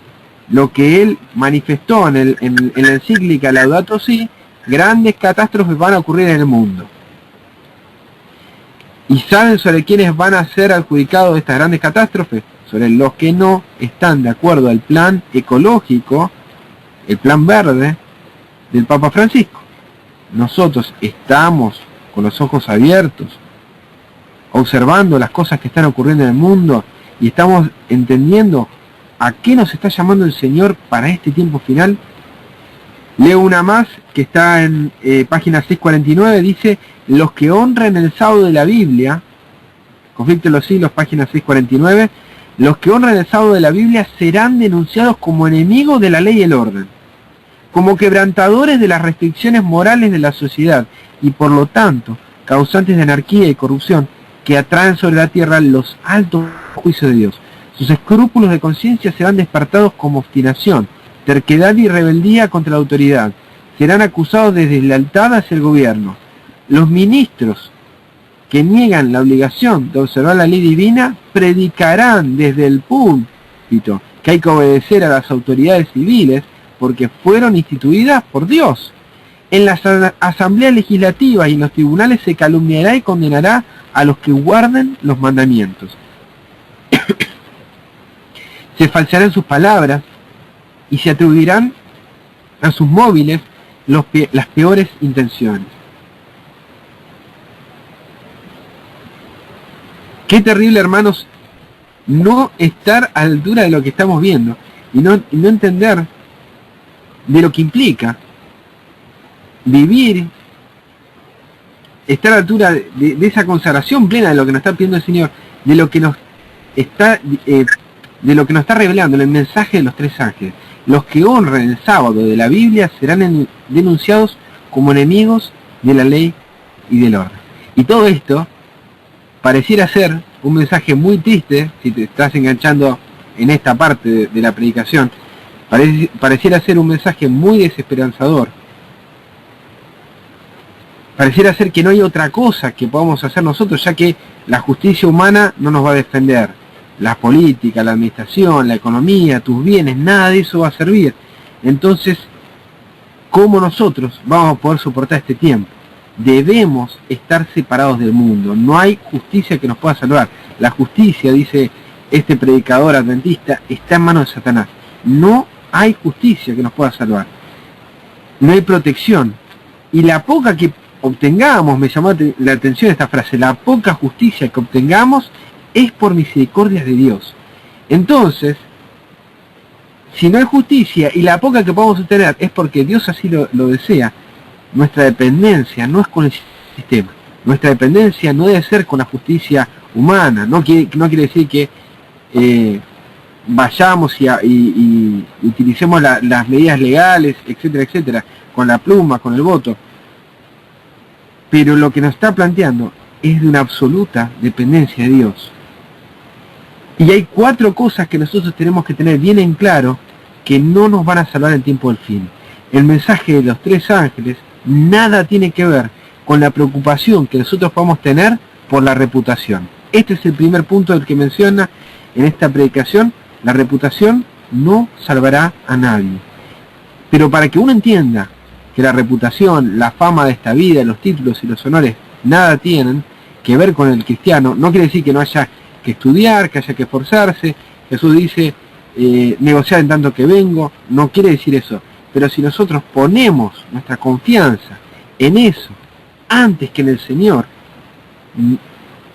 lo que él manifestó en la encíclica Laudato Si, grandes catástrofes van a ocurrir en el mundo. ¿Y saben sobre quiénes van a ser adjudicados estas grandes catástrofes? Sobre los que no están de acuerdo al plan ecológico, el plan verde del Papa Francisco. Nosotros estamos con los ojos abiertos, observando las cosas que están ocurriendo en el mundo, y estamos entendiendo a qué nos está llamando el Señor para este tiempo final. Leo una más que está en página 649, dice: los que honran el sábado de la Biblia, Conflicto de los Siglos, página 649, los que honran el sábado de la Biblia serán denunciados como enemigos de la ley y el orden, como quebrantadores de las restricciones morales de la sociedad y por lo tanto causantes de anarquía y corrupción que atraen sobre la tierra los altos juicios de Dios. Sus escrúpulos de conciencia serán despertados como obstinación, terquedad y rebeldía contra la autoridad. Serán acusados de deslealtad hacia el gobierno. Los ministros que niegan la obligación de observar la ley divina predicarán desde el púlpito que hay que obedecer a las autoridades civiles porque fueron instituidas por Dios. En las asambleas legislativas y en los tribunales se calumniará y condenará a los que guarden los mandamientos. Se falsearán sus palabras y se atribuirán a sus móviles las peores intenciones. Qué terrible, hermanos, no estar a la altura de lo que estamos viendo y no entender de lo que implica vivir, estar a la altura de esa consagración plena de lo que nos está pidiendo el Señor, de lo que nos está revelando el mensaje de los tres ángeles. Los que honran el sábado de la Biblia serán denunciados como enemigos de la ley y del orden. Y todo esto pareciera ser un mensaje muy triste, si te estás enganchando en esta parte de la predicación, pareciera ser un mensaje muy desesperanzador. Pareciera ser que no hay otra cosa que podamos hacer nosotros, ya que la justicia humana no nos va a defender. La política, la administración, la economía, tus bienes, nada de eso va a servir. Entonces, ¿cómo nosotros vamos a poder soportar este tiempo? Debemos estar separados del mundo. No hay justicia que nos pueda salvar. La justicia, dice este predicador adventista, está en manos de Satanás. No hay justicia que nos pueda salvar. No hay protección. Y la poca que obtengamos, me llamó la atención esta frase, la poca justicia que obtengamos es por misericordia de Dios. Entonces, si no hay justicia y la poca que podamos obtener es porque Dios así lo desea, nuestra dependencia no es con el sistema. Nuestra dependencia no debe ser con la justicia humana. No quiere decir que vayamos y utilicemos las medidas legales, etcétera, etcétera, con la pluma, con el voto. Pero lo que nos está planteando es de una absoluta dependencia de Dios. Y hay 4 cosas que nosotros tenemos que tener bien en claro que no nos van a salvar en tiempo del fin. El mensaje de los 3 ángeles nada tiene que ver con la preocupación que nosotros podamos tener por la reputación. Este es el primer punto del que menciona en esta predicación. La reputación no salvará a nadie. Pero para que uno entienda que la reputación, la fama de esta vida, los títulos y los honores nada tienen que ver con el cristiano, no quiere decir que no haya que estudiar, que haya que esforzarse. Jesús dice, negociar en tanto que vengo, no quiere decir eso. Pero si nosotros ponemos nuestra confianza en eso, antes que en el Señor,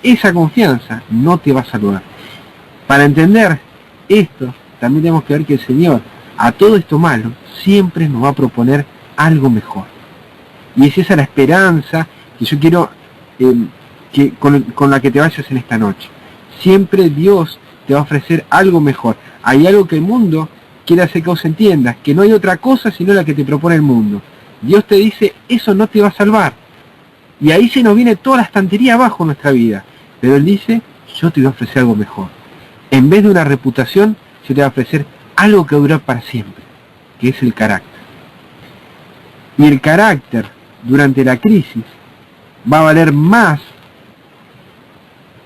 esa confianza no te va a salvar. Para entender esto, también tenemos que ver que el Señor, a todo esto malo, siempre nos va a proponer algo mejor. Y es esa la esperanza que yo quiero con la que te vayas en esta noche. Siempre Dios te va a ofrecer algo mejor. Hay algo que el mundo quiere hacer que vos entiendas, que no hay otra cosa sino la que te propone el mundo. Dios te dice, eso no te va a salvar. Y ahí se nos viene toda la estantería abajo en nuestra vida. Pero Él dice, yo te voy a ofrecer algo mejor. En vez de una reputación, yo te voy a ofrecer algo que va a durar para siempre, que es el carácter. Y el carácter, durante la crisis, va a valer más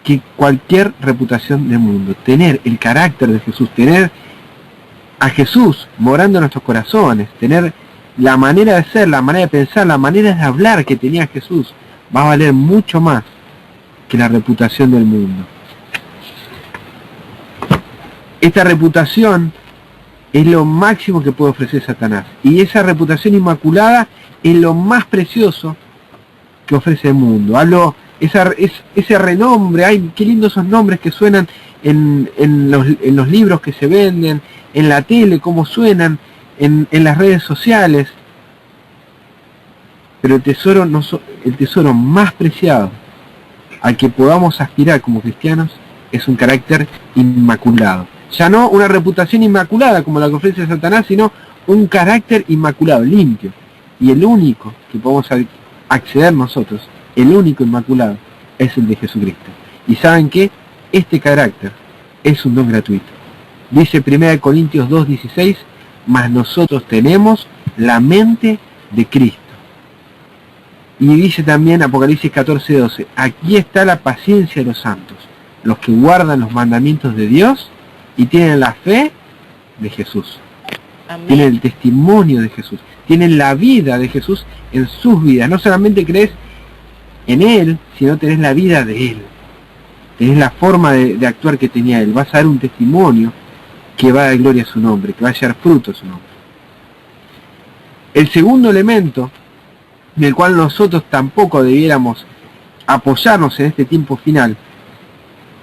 que cualquier reputación del mundo. Tener el carácter de Jesús, tener a Jesús morando en nuestros corazones, tener la manera de ser, la manera de pensar, la manera de hablar que tenía Jesús, va a valer mucho más que la reputación del mundo. Esta reputación es lo máximo que puede ofrecer Satanás. Y esa reputación inmaculada es lo más precioso que ofrece el mundo. Ese renombre, ay, qué lindos esos nombres que suenan en los libros que se venden, en la tele, cómo suenan, en las redes sociales. Pero el tesoro más preciado al que podamos aspirar como cristianos es un carácter inmaculado. Ya no una reputación inmaculada como la que ofrece Satanás, sino un carácter inmaculado, limpio. Y el único que podemos acceder nosotros, el único inmaculado, es el de Jesucristo. Y ¿saben qué? Este carácter es un don gratuito. Dice 1 Corintios 2:16, mas nosotros tenemos la mente de Cristo. Y dice también Apocalipsis 14:12, aquí está la paciencia de los santos, los que guardan los mandamientos de Dios y tienen la fe de Jesús. Amén. Tienen el testimonio de Jesús, tienen la vida de Jesús en sus vidas. No solamente crees en Él, sino tenés la vida de Él. Tenés la forma de actuar que tenía Él. Vas a dar un testimonio que va a dar gloria a su nombre, que va a llevar fruto a su nombre. El segundo elemento del cual nosotros tampoco debiéramos apoyarnos en este tiempo final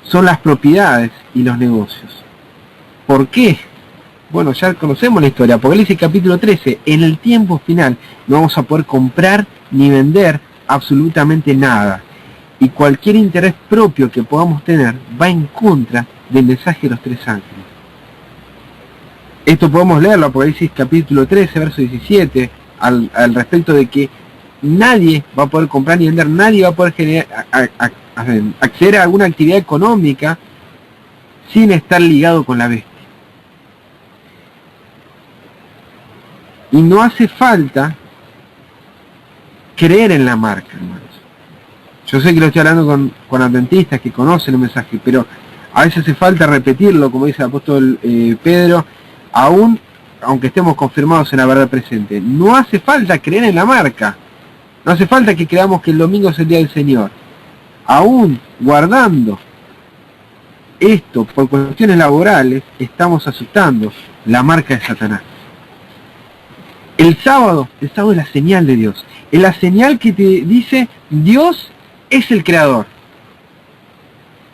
son las propiedades y los negocios. ¿Por qué? Bueno, ya conocemos la historia. Apocalipsis capítulo 13, en el tiempo final no vamos a poder comprar ni vender absolutamente nada. Y cualquier interés propio que podamos tener va en contra del mensaje de los tres ángeles. Esto podemos leerlo, Apocalipsis capítulo 13, verso 17, al respecto de que nadie va a poder comprar ni vender, nadie va a poder acceder a alguna actividad económica sin estar ligado con la bestia. Y no hace falta creer en la marca, hermanos. Yo sé que lo estoy hablando con adventistas que conocen el mensaje, pero a veces hace falta repetirlo, como dice el apóstol Pedro, aunque estemos confirmados en la verdad presente. No hace falta creer en la marca. No hace falta que creamos que el domingo es el día del Señor. Aún guardando esto por cuestiones laborales, estamos aceptando la marca de Satanás. El sábado es la señal de Dios. Es la señal que te dice, Dios es el creador.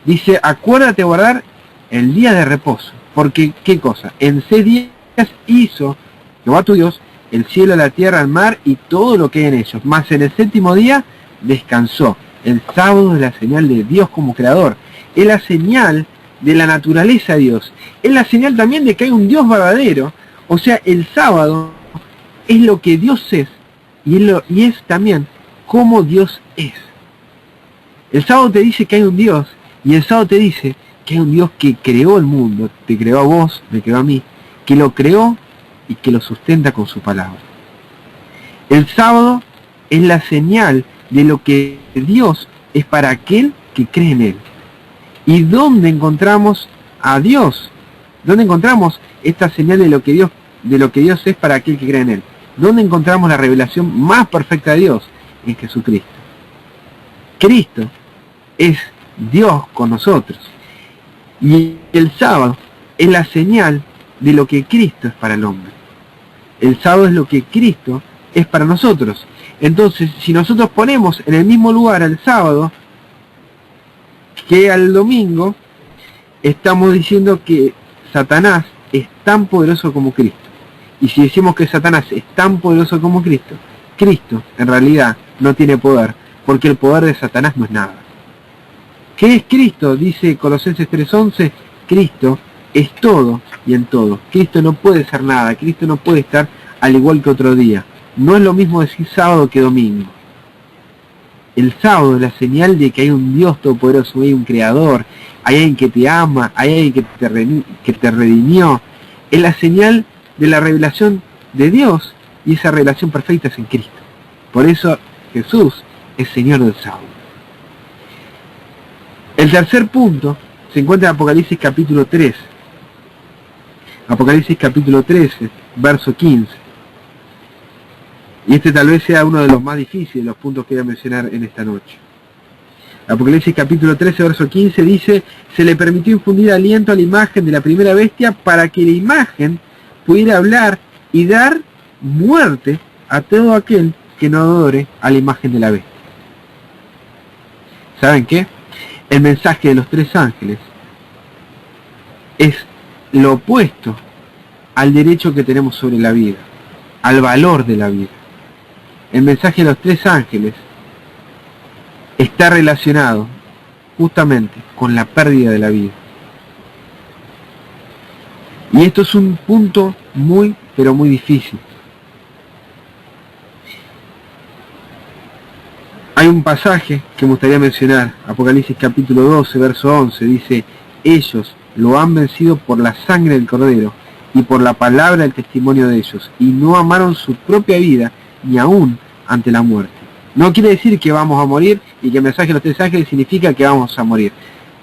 Dice, acuérdate de guardar el día de reposo. Porque, ¿qué cosa? En 6 días hizo Jehová tu Dios el cielo, la tierra, el mar y todo lo que hay en ellos. Mas en el 7º día descansó. El sábado es la señal de Dios como creador. Es la señal de la naturaleza de Dios. Es la señal también de que hay un Dios verdadero. O sea, el sábado es lo que Dios es y es también como Dios es. El sábado te dice que hay un Dios y el sábado te dice que hay un Dios que creó el mundo, te creó a vos, me creó a mí, que lo creó y que lo sustenta con su palabra. El sábado es la señal de lo que Dios es para aquel que cree en Él. ¿Y dónde encontramos a Dios? ¿Dónde encontramos esta señal de lo que Dios es para aquel que cree en Él? ¿Dónde encontramos la revelación más perfecta de Dios? En Jesucristo. Cristo es Dios con nosotros. Y el sábado es la señal de lo que Cristo es para el hombre. El sábado es lo que Cristo es para nosotros. Entonces, si nosotros ponemos en el mismo lugar al sábado que al domingo, estamos diciendo que Satanás es tan poderoso como Cristo. Y si decimos que Satanás es tan poderoso como Cristo, Cristo en realidad no tiene poder, porque el poder de Satanás no es nada. ¿Qué es Cristo? Dice Colosenses 3:11, Cristo es todo y en todo. Cristo no puede ser nada, Cristo no puede estar al igual que otro día. No es lo mismo decir sábado que domingo. El sábado es la señal de que hay un Dios todopoderoso, hay un creador, hay alguien que te ama, hay alguien que te redimió. Es la señal de la revelación de Dios y esa revelación perfecta es en Cristo. Por eso Jesús es Señor del sábado. El tercer punto se encuentra en Apocalipsis capítulo 13. Apocalipsis capítulo 13, verso 15. Y este tal vez sea uno de los más difíciles, los puntos que voy a mencionar en esta noche. Apocalipsis capítulo 13, verso 15 dice, se le permitió infundir aliento a la imagen de la primera bestia para que la imagen pudiera hablar y dar muerte a todo aquel que no adore a la imagen de la bestia. ¿Saben qué? El mensaje de los tres ángeles es lo opuesto al derecho que tenemos sobre la vida, al valor de la vida. el mensaje de los 3 ángeles está relacionado justamente con la pérdida de la vida. Y esto es un punto muy, pero muy difícil. Hay un pasaje que me gustaría mencionar, Apocalipsis capítulo 12, verso 11, dice: ellos lo han vencido por la sangre del Cordero y por la palabra del testimonio de ellos, y no amaron su propia vida ni aún ante la muerte. No quiere decir que vamos a morir y que el mensaje de los 3 ángeles significa que vamos a morir,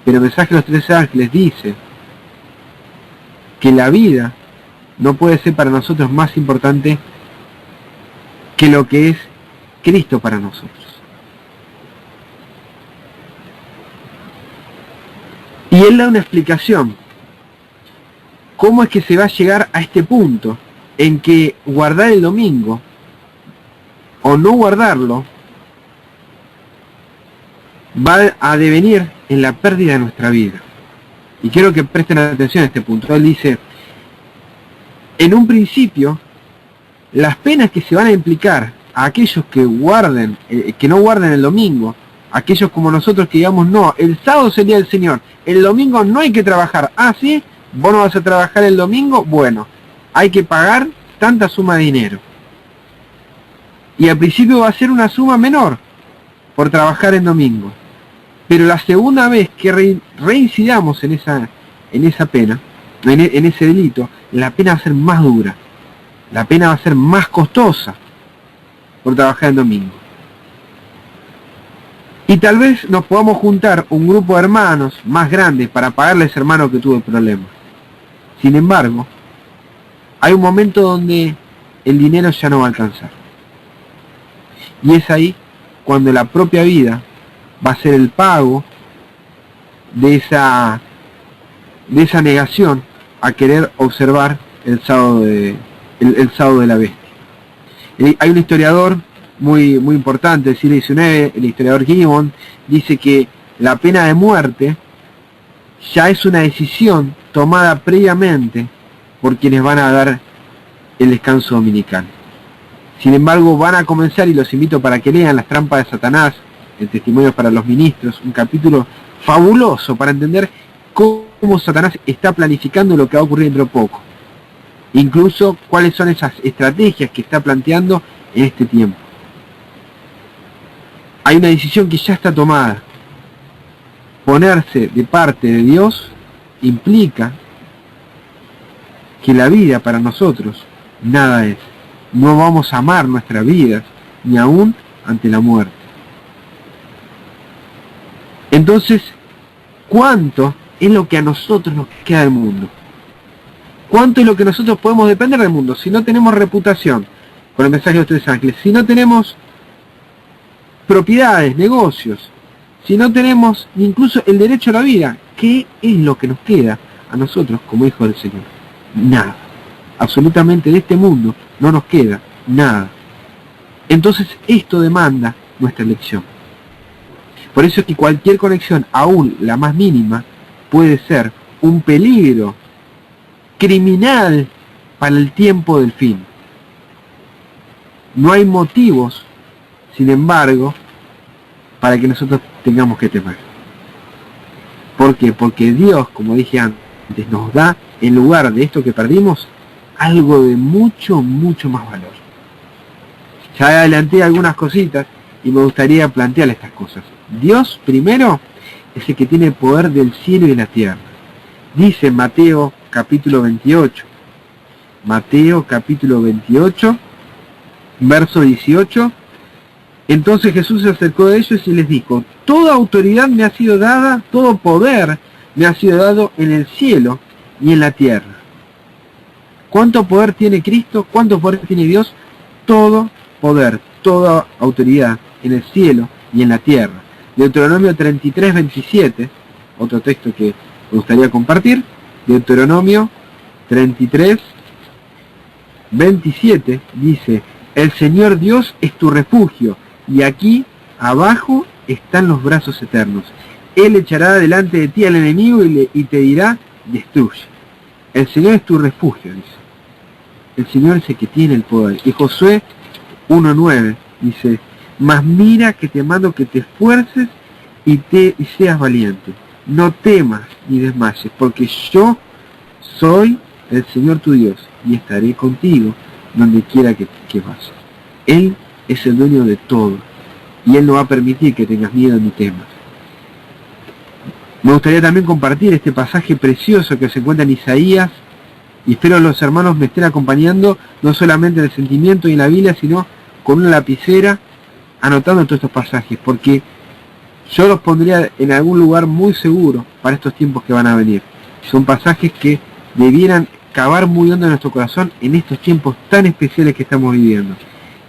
pero el mensaje de los 3 ángeles dice que la vida no puede ser para nosotros más importante que lo que es Cristo para nosotros. Y él da una explicación. ¿Cómo es que se va a llegar a este punto en que guardar el domingo o no guardarlo va a devenir en la pérdida de nuestra vida? Y quiero que presten atención a este punto. Él dice: en un principio, las penas que se van a implicar a aquellos que guarden, que no guarden el domingo, aquellos como nosotros que digamos, no, el sábado sería el Señor, el domingo no hay que trabajar. Ah, ¿sí? ¿Vos no vas a trabajar el domingo? Bueno, hay que pagar tanta suma de dinero. Y al principio va a ser una suma menor por trabajar en domingo. Pero la segunda vez que reincidamos en esa pena, en ese delito, la pena va a ser más dura. La pena va a ser más costosa por trabajar en domingo. Y tal vez nos podamos juntar un grupo de hermanos más grandes para pagarle a ese hermano que tuvo el problema. Sin embargo, hay un momento donde el dinero ya no va a alcanzar. Y es ahí cuando la propia vida va a ser el pago de esa negación a querer observar el sábado de la bestia. Hay un historiador muy importante del siglo XIX, el historiador Gibbon, dice que la pena de muerte ya es una decisión tomada previamente por quienes van a dar el descanso dominical. Sin embargo, van a comenzar, y los invito para que lean Las trampas de Satanás, el testimonio para los ministros, un capítulo fabuloso para entender cómo Satanás está planificando lo que va a ocurrir dentro de poco. Incluso cuáles son esas estrategias que está planteando en este tiempo. Hay una decisión que ya está tomada. Ponerse de parte de Dios implica que la vida para nosotros nada es. No vamos a amar nuestras vidas, ni aún ante la muerte. Entonces, ¿cuánto es lo que a nosotros nos queda del mundo? ¿Cuánto es lo que nosotros podemos depender del mundo? Si no tenemos reputación, con el mensaje de los 3 ángeles, si no tenemos propiedades, negocios, si no tenemos incluso el derecho a la vida, ¿qué es lo que nos queda a nosotros como hijos del Señor? Nada. Absolutamente de este mundo no nos queda nada. Entonces esto demanda nuestra elección. Por eso es que cualquier conexión, aún la más mínima, puede ser un peligro criminal para el tiempo del fin. No hay motivos, sin embargo, para que nosotros tengamos que temer. ¿Por qué? Porque Dios, como dije antes, nos da, en lugar de esto que perdimos, algo de mucho, mucho más valor. Ya adelanté algunas cositas y me gustaría plantear estas cosas. Dios, primero, es el que tiene el poder del cielo y de la tierra. Dice Mateo capítulo 28. Mateo capítulo 28, verso 18. Entonces Jesús se acercó a ellos y les dijo: toda autoridad me ha sido dada, todo poder me ha sido dado en el cielo y en la tierra. ¿Cuánto poder tiene Cristo? ¿Cuánto poder tiene Dios? Todo poder, toda autoridad en el cielo y en la tierra. Deuteronomio 33, 27, otro texto que me gustaría compartir. Deuteronomio 33, 27 dice: el Señor Dios es tu refugio, y aquí abajo están los brazos eternos. Él echará delante de ti al enemigo y te dirá: destruye. El Señor es tu refugio, dice. El Señor es el que tiene el poder. Y Josué 1:9 dice, mas mira que te mando que te esfuerces y seas valiente. No temas ni desmayes, porque yo soy el Señor tu Dios y estaré contigo donde quiera que vayas. Él es el dueño de todo y Él no va a permitir que tengas miedo ni temas. Me gustaría también compartir este pasaje precioso que se encuentra en Isaías, y espero los hermanos me estén acompañando, no solamente en el sentimiento y en la Biblia, sino con una lapicera, anotando todos estos pasajes, porque yo los pondría en algún lugar muy seguro para estos tiempos que van a venir. Son pasajes que debieran cavar muy hondo en nuestro corazón en estos tiempos tan especiales que estamos viviendo.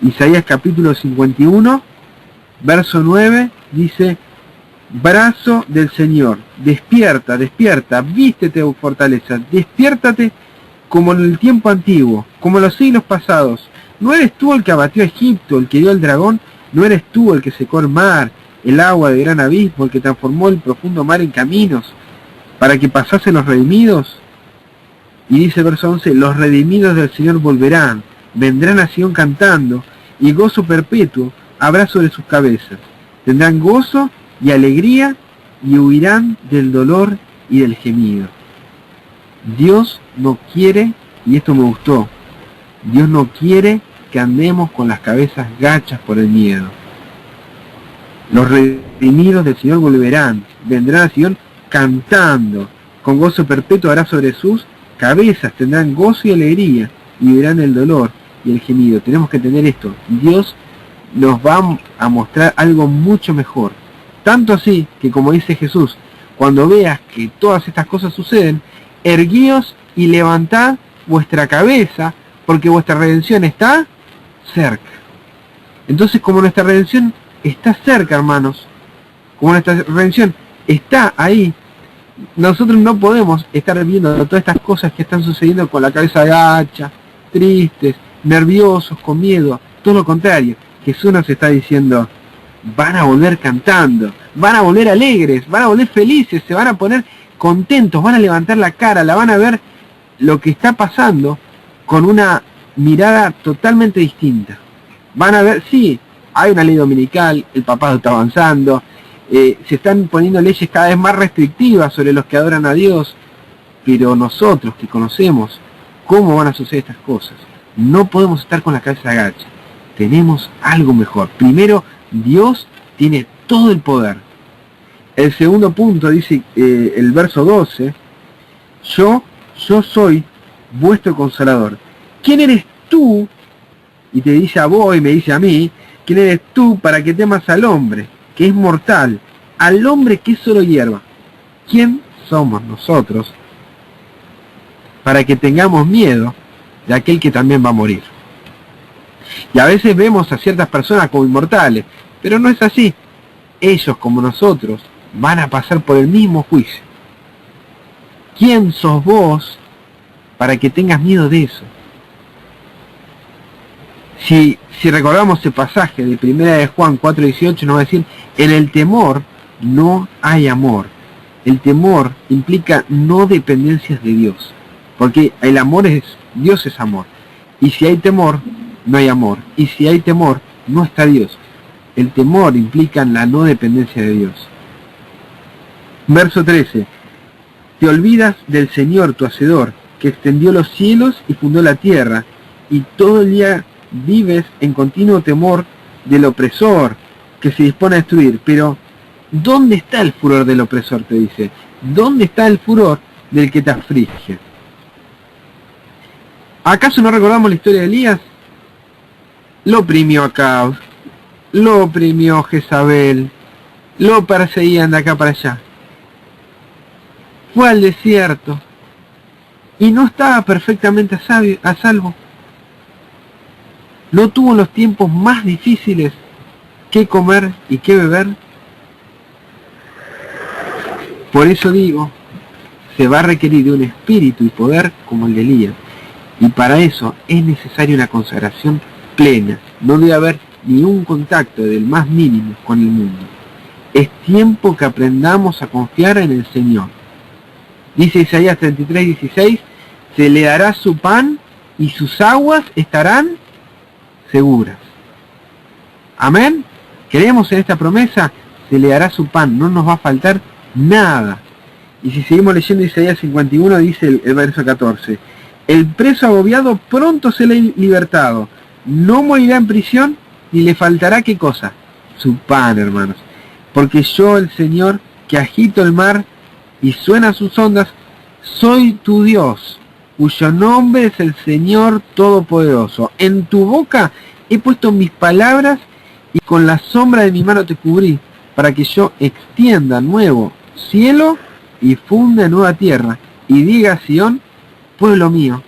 Isaías capítulo 51, verso 9, dice, brazo del Señor, despierta, despierta, vístete, oh fortaleza, despiértate como en el tiempo antiguo, como en los siglos pasados. ¿No eres tú el que abatió a Egipto, el que dio al dragón? ¿No eres tú el que secó el mar, el agua de gran abismo, el que transformó el profundo mar en caminos, para que pasasen los redimidos? Y dice verso 11, los redimidos del Señor volverán, vendrán a Sion cantando, y gozo perpetuo habrá sobre sus cabezas. Tendrán gozo y alegría, y huirán del dolor y del gemido. Dios no quiere, y esto me gustó, Dios no quiere que andemos con las cabezas gachas por el miedo. Los redimidos del Señor volverán, vendrán a Sion cantando, con gozo perpetuo hará sobre sus cabezas, tendrán gozo y alegría, y verán el dolor y el gemido. Tenemos que tener esto, Dios nos va a mostrar algo mucho mejor. Tanto así que, como dice Jesús, cuando veas que todas estas cosas suceden, erguíos y levantad vuestra cabeza, porque vuestra redención está cerca. Entonces, como nuestra redención está cerca, hermanos, como nuestra redención está ahí, nosotros no podemos estar viendo todas estas cosas que están sucediendo con la cabeza agacha, tristes, nerviosos, con miedo. Todo lo contrario, Jesús nos está diciendo, van a volver cantando, van a volver alegres, van a volver felices, se van a poner contentos, van a levantar la cara, la van a ver lo que está pasando con una mirada totalmente distinta. Van a ver, sí, hay una ley dominical, el papado está avanzando, se están poniendo leyes cada vez más restrictivas sobre los que adoran a Dios, pero nosotros que conocemos cómo van a suceder estas cosas, no podemos estar con la cabeza agacha. Tenemos algo mejor. Primero, Dios tiene todo el poder. El segundo punto dice el verso 12, yo soy vuestro consolador. ¿Quién eres tú? Y te dice a vos y me dice a mí, ¿quién eres tú para que temas al hombre, que es mortal, al hombre que es solo hierba? ¿Quién somos nosotros para que tengamos miedo de aquel que también va a morir? Y a veces vemos a ciertas personas como inmortales, pero no es así. Ellos, como nosotros, van a pasar por el mismo juicio. ¿Quién sos vos para que tengas miedo de eso? Si recordamos ese pasaje de 1 de Juan 4:18, nos va a decir, en el temor no hay amor. El temor implica no dependencias de Dios, porque el amor Dios es amor. Y si hay temor, no hay amor. Y si hay temor, no está Dios. El temor implica la no dependencia de Dios. Verso 13. Te olvidas del Señor, tu Hacedor, que extendió los cielos y fundó la tierra, y todo el día vives en continuo temor del opresor, que se dispone a destruir. Pero, ¿dónde está el furor del opresor? Te dice. ¿Dónde está el furor del que te aflige? ¿Acaso no recordamos la historia de Elías? Lo oprimió Acab, lo oprimió Jezabel, lo perseguían de acá para allá. Fue al desierto y no estaba perfectamente a salvo. No tuvo los tiempos más difíciles que comer y que beber. Por eso digo, se va a requerir de un espíritu y poder como el de Elías. Y para eso es necesaria una consagración plena. No debe haber ni un contacto del más mínimo con el mundo. Es tiempo que aprendamos a confiar en el Señor. Dice Isaías 33:16, se le dará su pan y sus aguas estarán seguras. Amén. Creemos en esta promesa, se le dará su pan, no nos va a faltar nada. Y si seguimos leyendo Isaías 51, dice el verso 14, el preso agobiado pronto será libertado, no morirá en prisión, ni le faltará ¿qué cosa? Su pan, hermanos. Porque yo, el Señor, que agito el mar y suenan sus ondas, soy tu Dios, cuyo nombre es el Señor Todopoderoso. En tu boca he puesto mis palabras y con la sombra de mi mano te cubrí, para que yo extienda nuevo cielo y funda nueva tierra, y diga a Sión, pueblo mío,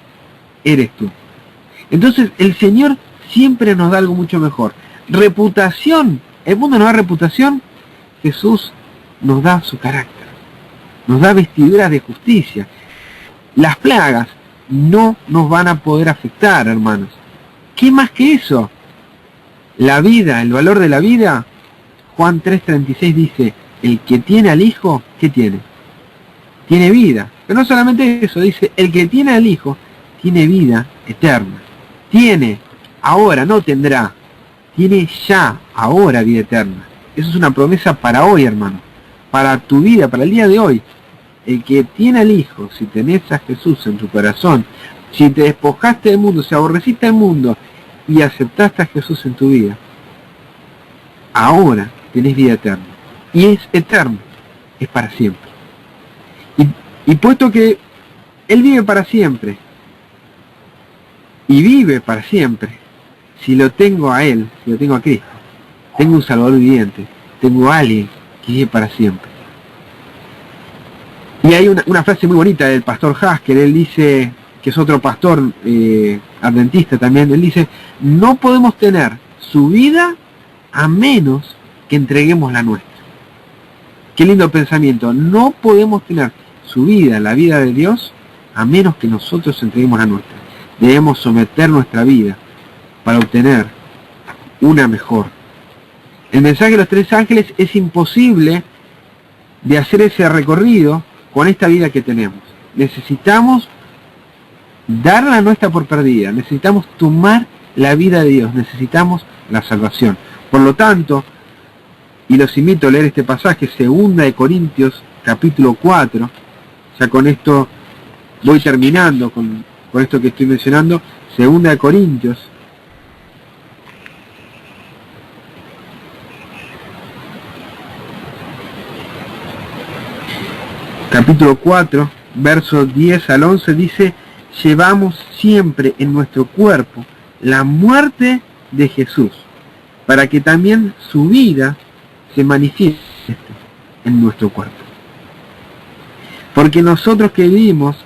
eres tú. Entonces el Señor siempre nos da algo mucho mejor. Reputación, el mundo nos da reputación, Jesús nos da su carácter, nos da vestiduras de justicia. Las plagas no nos van a poder afectar, hermanos. ¿Qué más que eso? La vida, el valor de la vida, Juan 3:36 dice, el que tiene al Hijo, ¿qué tiene? Tiene vida. Pero no solamente eso, dice, el que tiene al Hijo, tiene vida eterna. Tiene, ahora, no tendrá. Tiene ya, ahora, vida eterna. Eso es una promesa para hoy, hermano. Para tu vida, para el día de hoy. El que tiene al Hijo, si tenés a Jesús en tu corazón, si te despojaste del mundo, si aborreciste el mundo y aceptaste a Jesús en tu vida, ahora tenés vida eterna. Y es eterno, es para siempre. Y puesto que Él vive para siempre, y vive para siempre, si lo tengo a Él, si lo tengo a Cristo, tengo un Salvador viviente, tengo a alguien que vive para siempre. Y hay una frase muy bonita del pastor Haskell, él dice, que es otro pastor adventista también, él dice, no podemos tener su vida a menos que entreguemos la nuestra. Qué lindo pensamiento, no podemos tener su vida, la vida de Dios, a menos que nosotros entreguemos la nuestra. Debemos someter nuestra vida para obtener una mejor. El mensaje de los tres ángeles es imposible de hacer ese recorrido con esta vida que tenemos. Necesitamos dar la nuestra por perdida, necesitamos tomar la vida de Dios, necesitamos la salvación. Por lo tanto, y los invito a leer este pasaje, 2 Corintios capítulo 4, ya con esto voy terminando con esto que estoy mencionando, 2 Corintios capítulo 4, versos 10 al 11, dice, llevamos siempre en nuestro cuerpo la muerte de Jesús, para que también su vida se manifieste en nuestro cuerpo. Porque nosotros que vivimos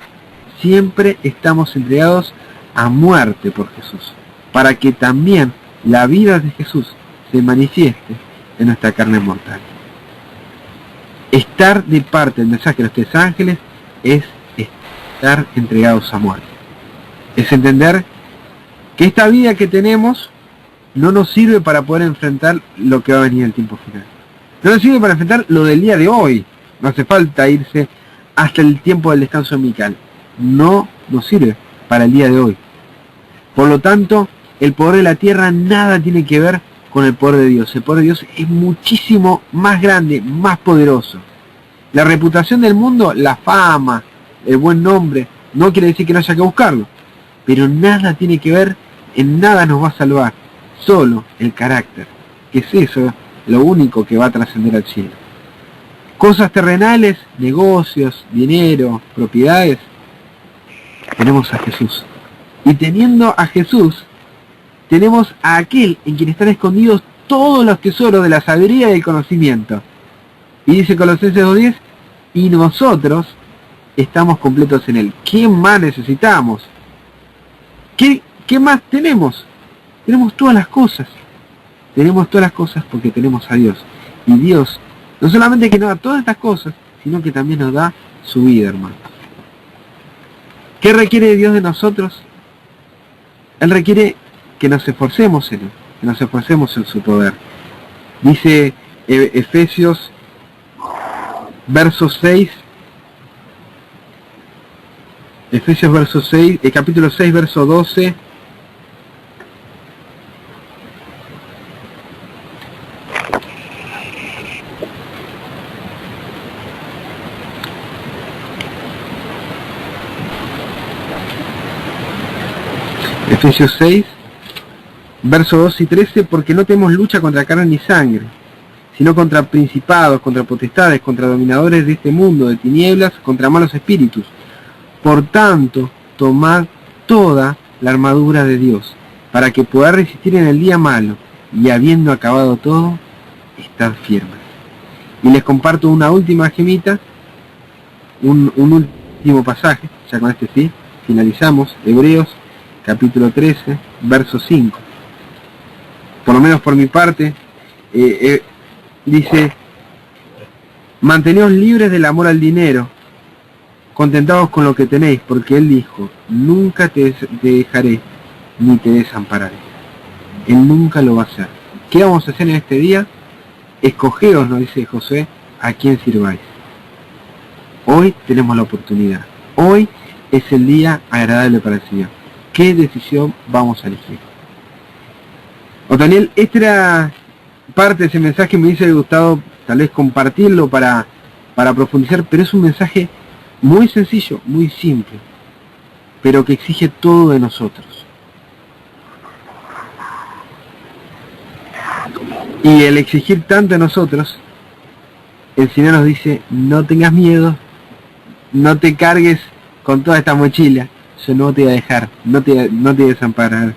siempre estamos entregados a muerte por Jesús, para que también la vida de Jesús se manifieste en nuestra carne mortal. Estar de parte del mensaje de los tres ángeles es estar entregados a muerte. Es entender que esta vida que tenemos no nos sirve para poder enfrentar lo que va a venir en el tiempo final. No nos sirve para enfrentar lo del día de hoy. No hace falta irse hasta el tiempo del descanso dominical. No nos sirve para el día de hoy. Por lo tanto, el poder de la tierra nada tiene que ver con el poder de Dios. El poder de Dios es muchísimo más grande, más poderoso. La reputación del mundo, la fama, el buen nombre, no quiere decir que no haya que buscarlo. Pero nada tiene que ver, en nada nos va a salvar. Solo el carácter, que es eso, lo único que va a trascender al cielo. Cosas terrenales, negocios, dinero, propiedades, tenemos a Jesús. Y teniendo a Jesús, tenemos a aquel en quien están escondidos todos los tesoros de la sabiduría y del conocimiento. Y dice Colosenses 2:10, y nosotros estamos completos en Él. ¿Qué más necesitamos? ¿Qué más tenemos? Tenemos todas las cosas. Tenemos todas las cosas porque tenemos a Dios. Y Dios no solamente que nos da todas estas cosas, sino que también nos da su vida, hermanos. ¿Qué requiere Dios de nosotros? Él requiere que nos esforcemos en Él, que nos esforcemos en su poder. Dice Efesios verso 6, Efesios verso 6, capítulo 6, verso 12. Efesios 6, versos 2 y 13, porque no tenemos lucha contra carne ni sangre, sino contra principados, contra potestades, contra dominadores de este mundo, de tinieblas, contra malos espíritus. Por tanto, tomad toda la armadura de Dios, para que podáis resistir en el día malo, y habiendo acabado todo, estad firmes. Y les comparto una última gemita, un último pasaje, ya con este sí, finalizamos, Hebreos, capítulo 13, verso 5. Por lo menos por mi parte, dice, manteneos libres del amor al dinero, contentados con lo que tenéis, porque Él dijo, nunca te dejaré, ni te desampararé. Él nunca lo va a hacer. ¿Qué vamos a hacer en este día? Escogeos, nos dice Josué, a quién sirváis. Hoy tenemos la oportunidad. Hoy es el día agradable para el Señor. ¿Qué decisión vamos a elegir? Otoniel, esta era parte de ese mensaje, me hubiese gustado tal vez compartirlo para profundizar, pero es un mensaje muy sencillo, muy simple, pero que exige todo de nosotros. Y el exigir tanto de nosotros, el Señor nos dice, no tengas miedo, no te cargues con toda esta mochila, yo no te voy a dejar, no te voy a desamparar.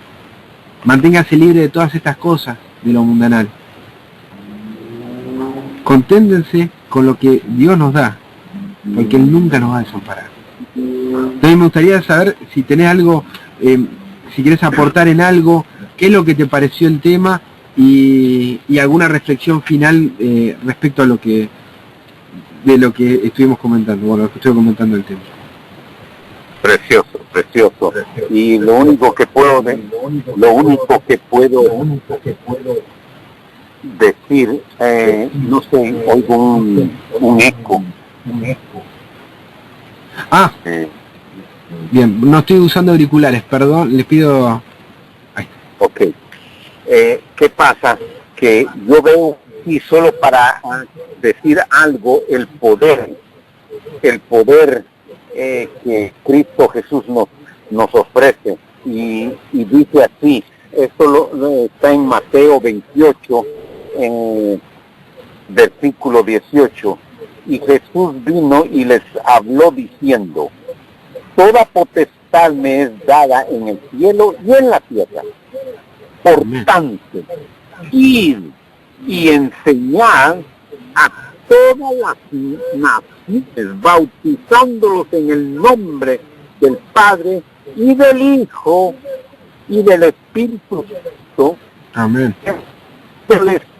Manténgase libre de todas estas cosas de lo mundanal. Conténtense con lo que Dios nos da, porque Él nunca nos va a desamparar. Entonces me gustaría saber si tenés algo, si querés aportar en algo, qué es lo que te pareció el tema y alguna reflexión final respecto a lo que estuvimos comentando, bueno, lo que estoy comentando el tema. Precioso, precioso. Y lo único que puedo decir, no sé, oigo un eco. Bien, no estoy usando auriculares, perdón, les pido. Ahí. Ok. ¿Qué pasa? Que yo veo, y solo para decir algo, el poder que Cristo Jesús nos ofrece. Y dice así, esto está en Mateo 28, en versículo 18. Y Jesús vino y les habló diciendo, toda potestad me es dada en el cielo y en la tierra. Por tanto, id y enseñad a todas las naciones, bautizándolos en el nombre del Padre y del Hijo y del Espíritu Santo. Amén.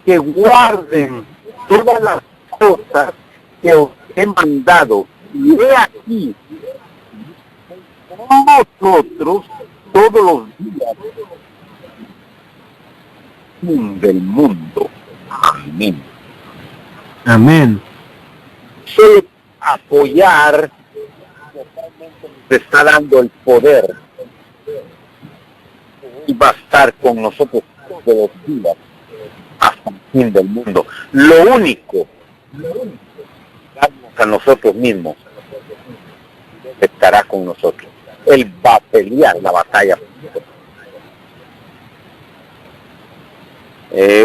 Que guarden todas las cosas que os he mandado. Y he aquí nosotros todos los días del mundo. Amén. Amén. Solo apoyar te está dando el poder y va a estar con nosotros todos los días hasta el fin del mundo. Lo único a nosotros mismos estará con nosotros. Él va a pelear la batalla.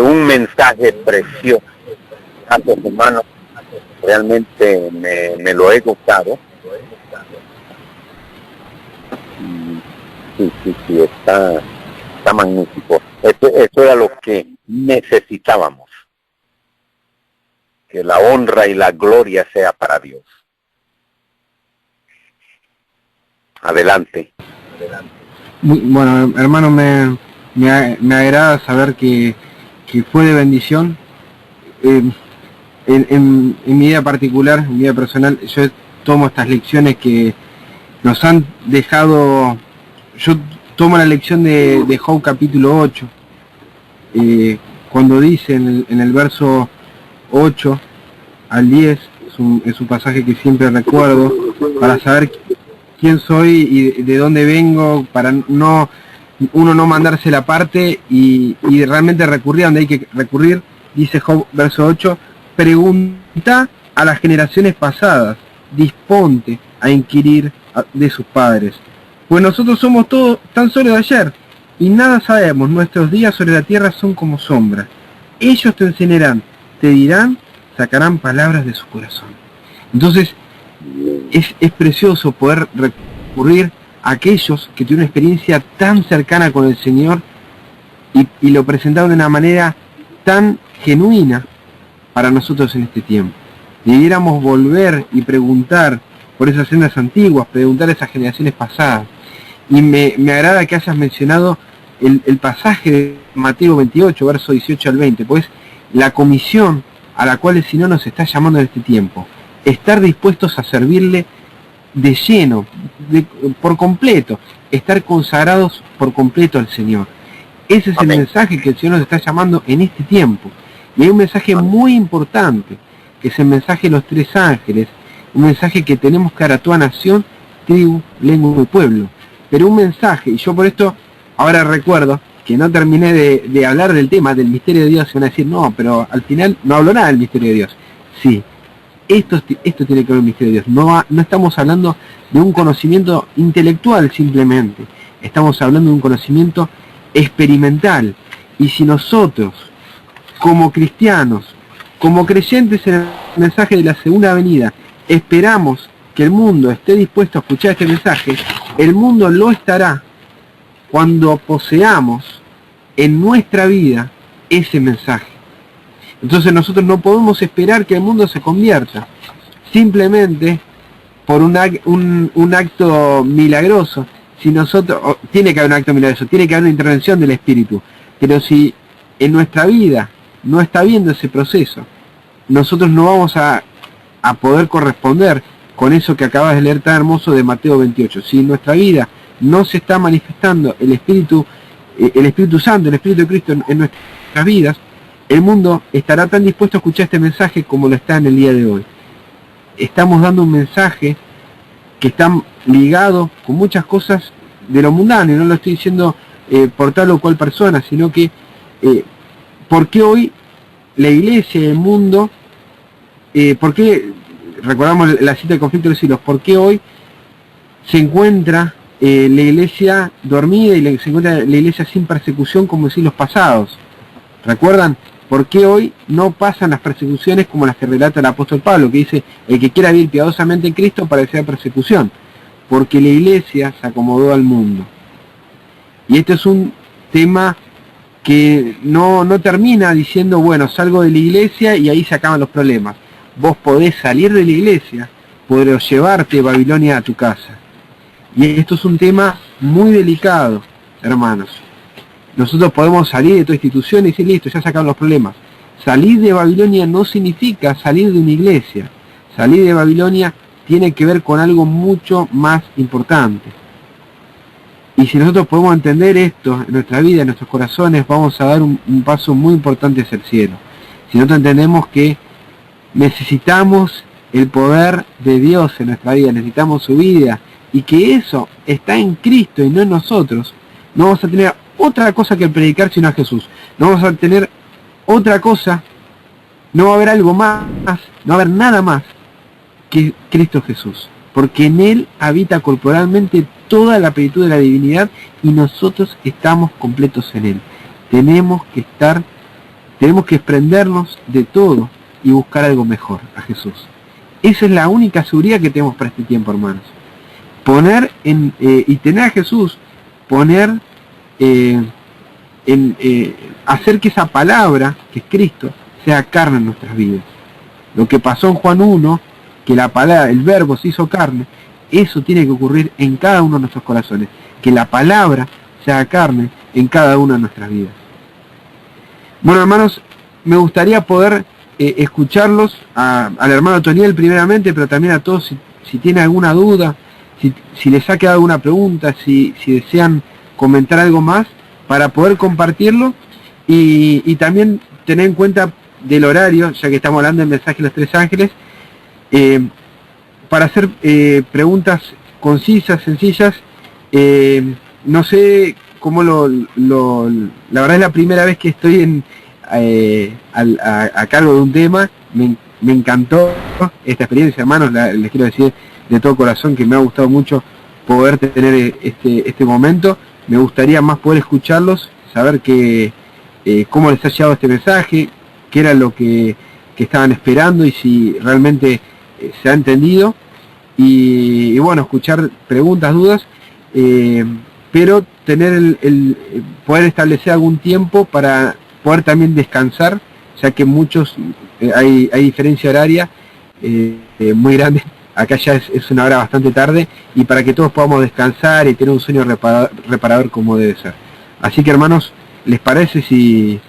Un mensaje precioso. Gracias, hermanos. Realmente me lo he gustado. Sí, está magnífico. Eso era lo que necesitábamos. Que la honra y la gloria sea para Dios. Adelante. Bueno, hermano, me agrada saber que fue de bendición. En mi vida particular, en mi vida personal, yo tomo estas lecciones que nos han dejado. Yo tomo la lección de Job capítulo 8, cuando dice en el verso 8 al 10, es un pasaje que siempre recuerdo, para saber quién soy y de dónde vengo, para uno no mandarse la parte y realmente recurrir a donde hay que recurrir. Dice Job, verso 8, pregunta a las generaciones pasadas, disponte a inquirir de sus padres, Pues nosotros somos todos tan solo de ayer, y nada sabemos, nuestros días sobre la tierra son como sombras. Ellos te enseñarán, te dirán, sacarán palabras de su corazón. Entonces, es precioso poder recurrir a aquellos que tienen una experiencia tan cercana con el Señor y lo presentaron de una manera tan genuina para nosotros en este tiempo. Debiéramos volver y preguntar por esas sendas antiguas, preguntar a esas generaciones pasadas. Y me agrada que hayas mencionado el pasaje de Mateo 28, verso 18 al 20, pues la comisión a la cual el Señor nos está llamando en este tiempo. Estar dispuestos a servirle de lleno, por completo, estar consagrados por completo al Señor. Ese es el mensaje que el Señor nos está llamando en este tiempo. Y hay un mensaje muy importante, que es el mensaje de los 3 ángeles, un mensaje que tenemos que dar a toda nación, tribu, lengua y pueblo. Pero un mensaje, y yo por esto ahora recuerdo que no terminé de hablar del tema del misterio de Dios, y van a decir, no, pero al final no hablo nada del misterio de Dios. Sí, esto tiene que ver con el misterio de Dios. No estamos hablando de un conocimiento intelectual simplemente, estamos hablando de un conocimiento experimental. Y si nosotros, como cristianos, como creyentes en el mensaje de la segunda venida, esperamos que el mundo esté dispuesto a escuchar este mensaje, el mundo lo estará cuando poseamos en nuestra vida ese mensaje. Entonces nosotros no podemos esperar que el mundo se convierta simplemente por un acto milagroso. Si nosotros, tiene que haber un acto milagroso, tiene que haber una intervención del Espíritu, pero si en nuestra vida no está habiendo ese proceso, nosotros no vamos a poder corresponder con eso que acabas de leer tan hermoso de Mateo 28. Si en nuestra vida no se está manifestando el Espíritu Santo, el Espíritu de Cristo en nuestras vidas, el mundo estará tan dispuesto a escuchar este mensaje como lo está en el día de hoy. Estamos dando un mensaje que está ligado con muchas cosas de lo mundano, y no lo estoy diciendo por tal o cual persona, sino que ¿por qué hoy la iglesia y el mundo, por qué, recordamos la cita de Conflicto de los Siglos, por qué hoy se encuentra la iglesia dormida y se encuentra la iglesia sin persecución como en siglos pasados? ¿Recuerdan? ¿Por qué hoy no pasan las persecuciones como las que relata el apóstol Pablo, que dice, el que quiera vivir piadosamente en Cristo padecerá persecución? Porque la iglesia se acomodó al mundo. Y este es un tema que no termina diciendo, bueno, salgo de la iglesia y ahí se acaban los problemas. Vos podés salir de la iglesia, podés llevarte Babilonia a tu casa. Y esto es un tema muy delicado, hermanos. Nosotros podemos salir de toda institución y decir, listo, ya sacaron los problemas. Salir de Babilonia no significa salir de una iglesia. Salir de Babilonia tiene que ver con algo mucho más importante. Y si nosotros podemos entender esto en nuestra vida, en nuestros corazones, vamos a dar un paso muy importante hacia el cielo. Si nosotros entendemos que necesitamos el poder de Dios en nuestra vida, necesitamos su vida, y que eso está en Cristo y no en nosotros, no vamos a tener otra cosa que predicar sino a Jesús. No vamos a tener otra cosa, no va a haber algo más, no va a haber nada más que Cristo Jesús. Porque en Él habita corporalmente toda la plenitud de la divinidad y nosotros estamos completos en Él. Tenemos que desprendernos de todo y buscar algo mejor, a Jesús. Esa es la única seguridad que tenemos para este tiempo, hermanos. Y tener a Jesús, hacer que esa palabra, que es Cristo, sea carne en nuestras vidas. Lo que pasó en Juan 1, que la palabra, el verbo se hizo carne, eso tiene que ocurrir en cada uno de nuestros corazones, que la palabra sea carne en cada una de nuestras vidas. Bueno, hermanos, me gustaría poder escucharlos, al hermano Toniel primeramente, pero también a todos si tienen alguna duda, si les ha quedado alguna pregunta, si desean comentar algo más, para poder compartirlo y también tener en cuenta del horario, ya que estamos hablando del mensaje de los 3 ángeles, para hacer preguntas concisas, sencillas. No sé cómo la verdad es la primera vez que estoy a cargo de un tema. Me encantó esta experiencia, hermanos, les quiero decir de todo corazón que me ha gustado mucho poder tener este momento. Me gustaría más poder escucharlos, saber cómo les ha llegado este mensaje, qué era lo que estaban esperando y si realmente se ha entendido. Y bueno, escuchar preguntas, dudas, pero tener poder establecer algún tiempo para poder también descansar, ya que muchos hay diferencia horaria muy grande. Acá ya es una hora bastante tarde, y para que todos podamos descansar y tener un sueño reparador como debe ser. Así que, hermanos, ¿les parece si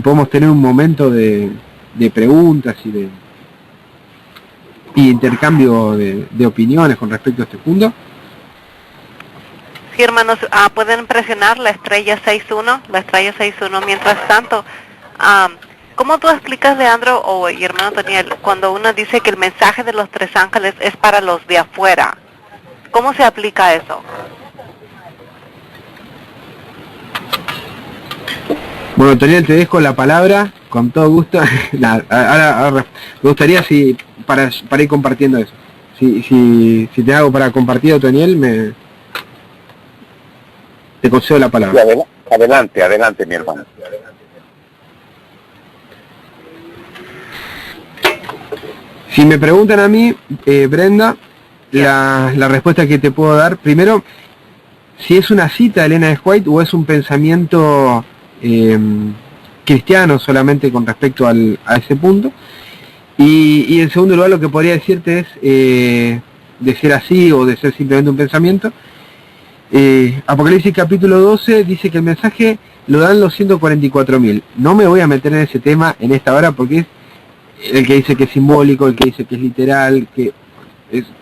podemos tener un momento de preguntas y intercambio de opiniones con respecto a este punto? Sí, hermanos, pueden presionar la estrella 6-1, mientras tanto. ¿Cómo tú explicas, Leandro y hermano Daniel, cuando uno dice que el mensaje de los 3 ángeles es para los de afuera? ¿Cómo se aplica eso? Bueno, Daniel, te dejo la palabra, con todo gusto. Ahora me gustaría para ir compartiendo eso. Si te hago para compartir, Daniel, te concedo la palabra. Adelante, mi hermano. Si me preguntan a mí, Brenda, la respuesta que te puedo dar, primero, si es una cita de Elena de White o es un pensamiento cristiano solamente con respecto a ese punto. Y en segundo lugar, lo que podría decirte es, de ser así o de ser simplemente un pensamiento, Apocalipsis capítulo 12 dice que el mensaje lo dan los 144.000. No me voy a meter en ese tema en esta hora, porque es el que dice que es simbólico, el que dice que es literal,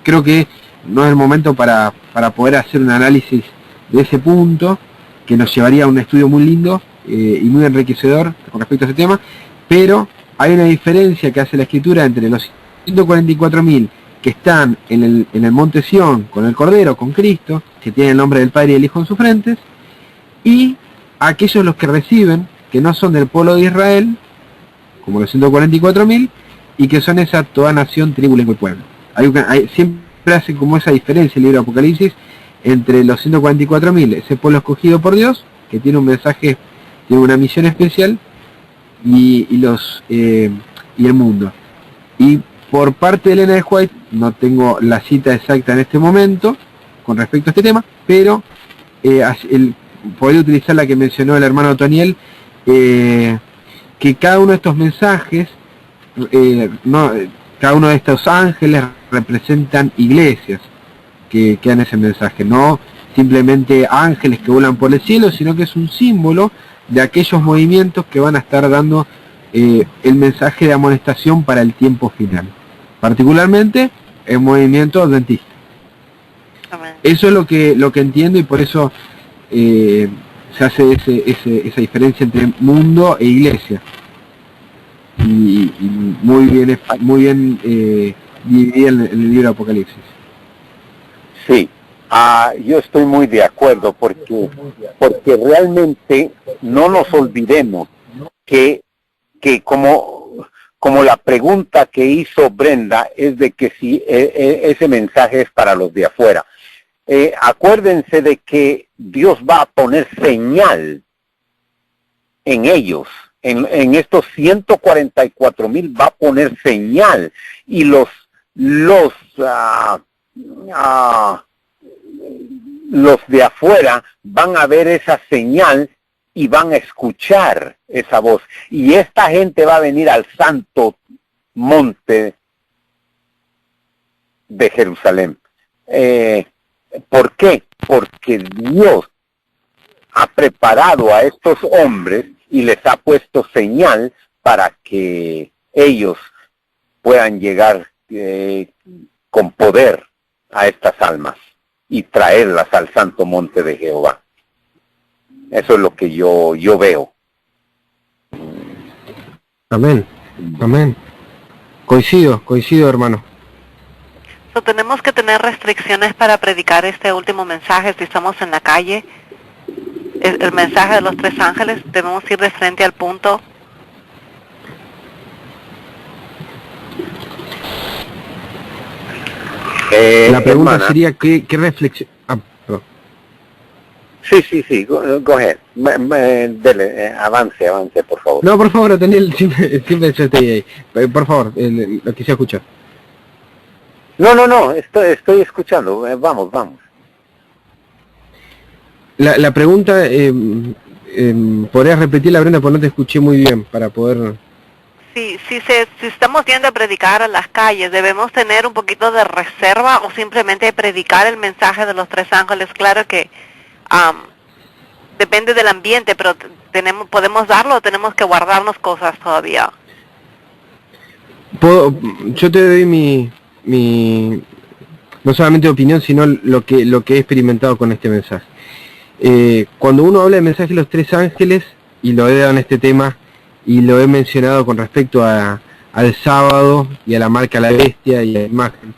creo que no es el momento para poder hacer un análisis de ese punto, que nos llevaría a un estudio muy lindo y muy enriquecedor con respecto a ese tema. Pero hay una diferencia que hace la Escritura entre los 144.000 que están en el monte Sión con el Cordero, con Cristo, que tienen el nombre del Padre y el Hijo en sus frentes, y aquellos los que reciben, que no son del pueblo de Israel, como los 144.000, y que son esa toda nación, tribu, lengua y pueblo. Siempre hace como esa diferencia el libro de Apocalipsis entre los 144.000, ese pueblo escogido por Dios, que tiene un mensaje, tiene una misión especial, y el mundo. Y por parte de Elena de White, no tengo la cita exacta en este momento con respecto a este tema, pero podría utilizar la que mencionó el hermano Toniel, que cada uno de estos mensajes, cada uno de estos ángeles representan iglesias que dan ese mensaje, no simplemente ángeles que vuelan por el cielo, sino que es un símbolo de aquellos movimientos que van a estar dando el mensaje de amonestación para el tiempo final, particularmente el movimiento adventista. Amén. Eso es lo que entiendo, y por eso se hace esa diferencia entre mundo e iglesia, y muy bien dividida en el libro de Apocalipsis. Sí, yo estoy muy de acuerdo, porque realmente no nos olvidemos que como la pregunta que hizo Brenda es de que si ese mensaje es para los de afuera. Acuérdense de que Dios va a poner señal en ellos, en estos 144.000 va a poner señal, y los de afuera van a ver esa señal y van a escuchar esa voz, y esta gente va a venir al santo monte de Jerusalén. ¿Por qué? Porque Dios ha preparado a estos hombres y les ha puesto señal para que ellos puedan llegar con poder a estas almas y traerlas al santo monte de Jehová. Eso es lo que yo veo. Amén. Coincido, hermano. Tenemos que tener restricciones para predicar este último mensaje si estamos en la calle. El mensaje de los 3 ángeles, debemos ir de frente al punto. La pregunta hermana, sería ¿qué reflexión? Sí, go ahead. Dele, avance, por favor. No, por favor, Daniel, siempre yo estoy ahí. Por favor, lo quisiera escuchar. No, estoy escuchando. Vamos. La pregunta, ¿podrías repetirla, Brenda? Porque no te escuché muy bien para poder... Si estamos yendo a predicar a las calles, ¿debemos tener un poquito de reserva o simplemente predicar el mensaje de los 3 ángeles? Claro que depende del ambiente, pero podemos darlo o tenemos que guardarnos cosas todavía. Yo te doy mi no solamente opinión, sino lo que he experimentado con este mensaje. Cuando uno habla del mensaje de los 3 ángeles, y lo he dado en este tema, y lo he mencionado con respecto al sábado y a la marca la bestia y a la imagen,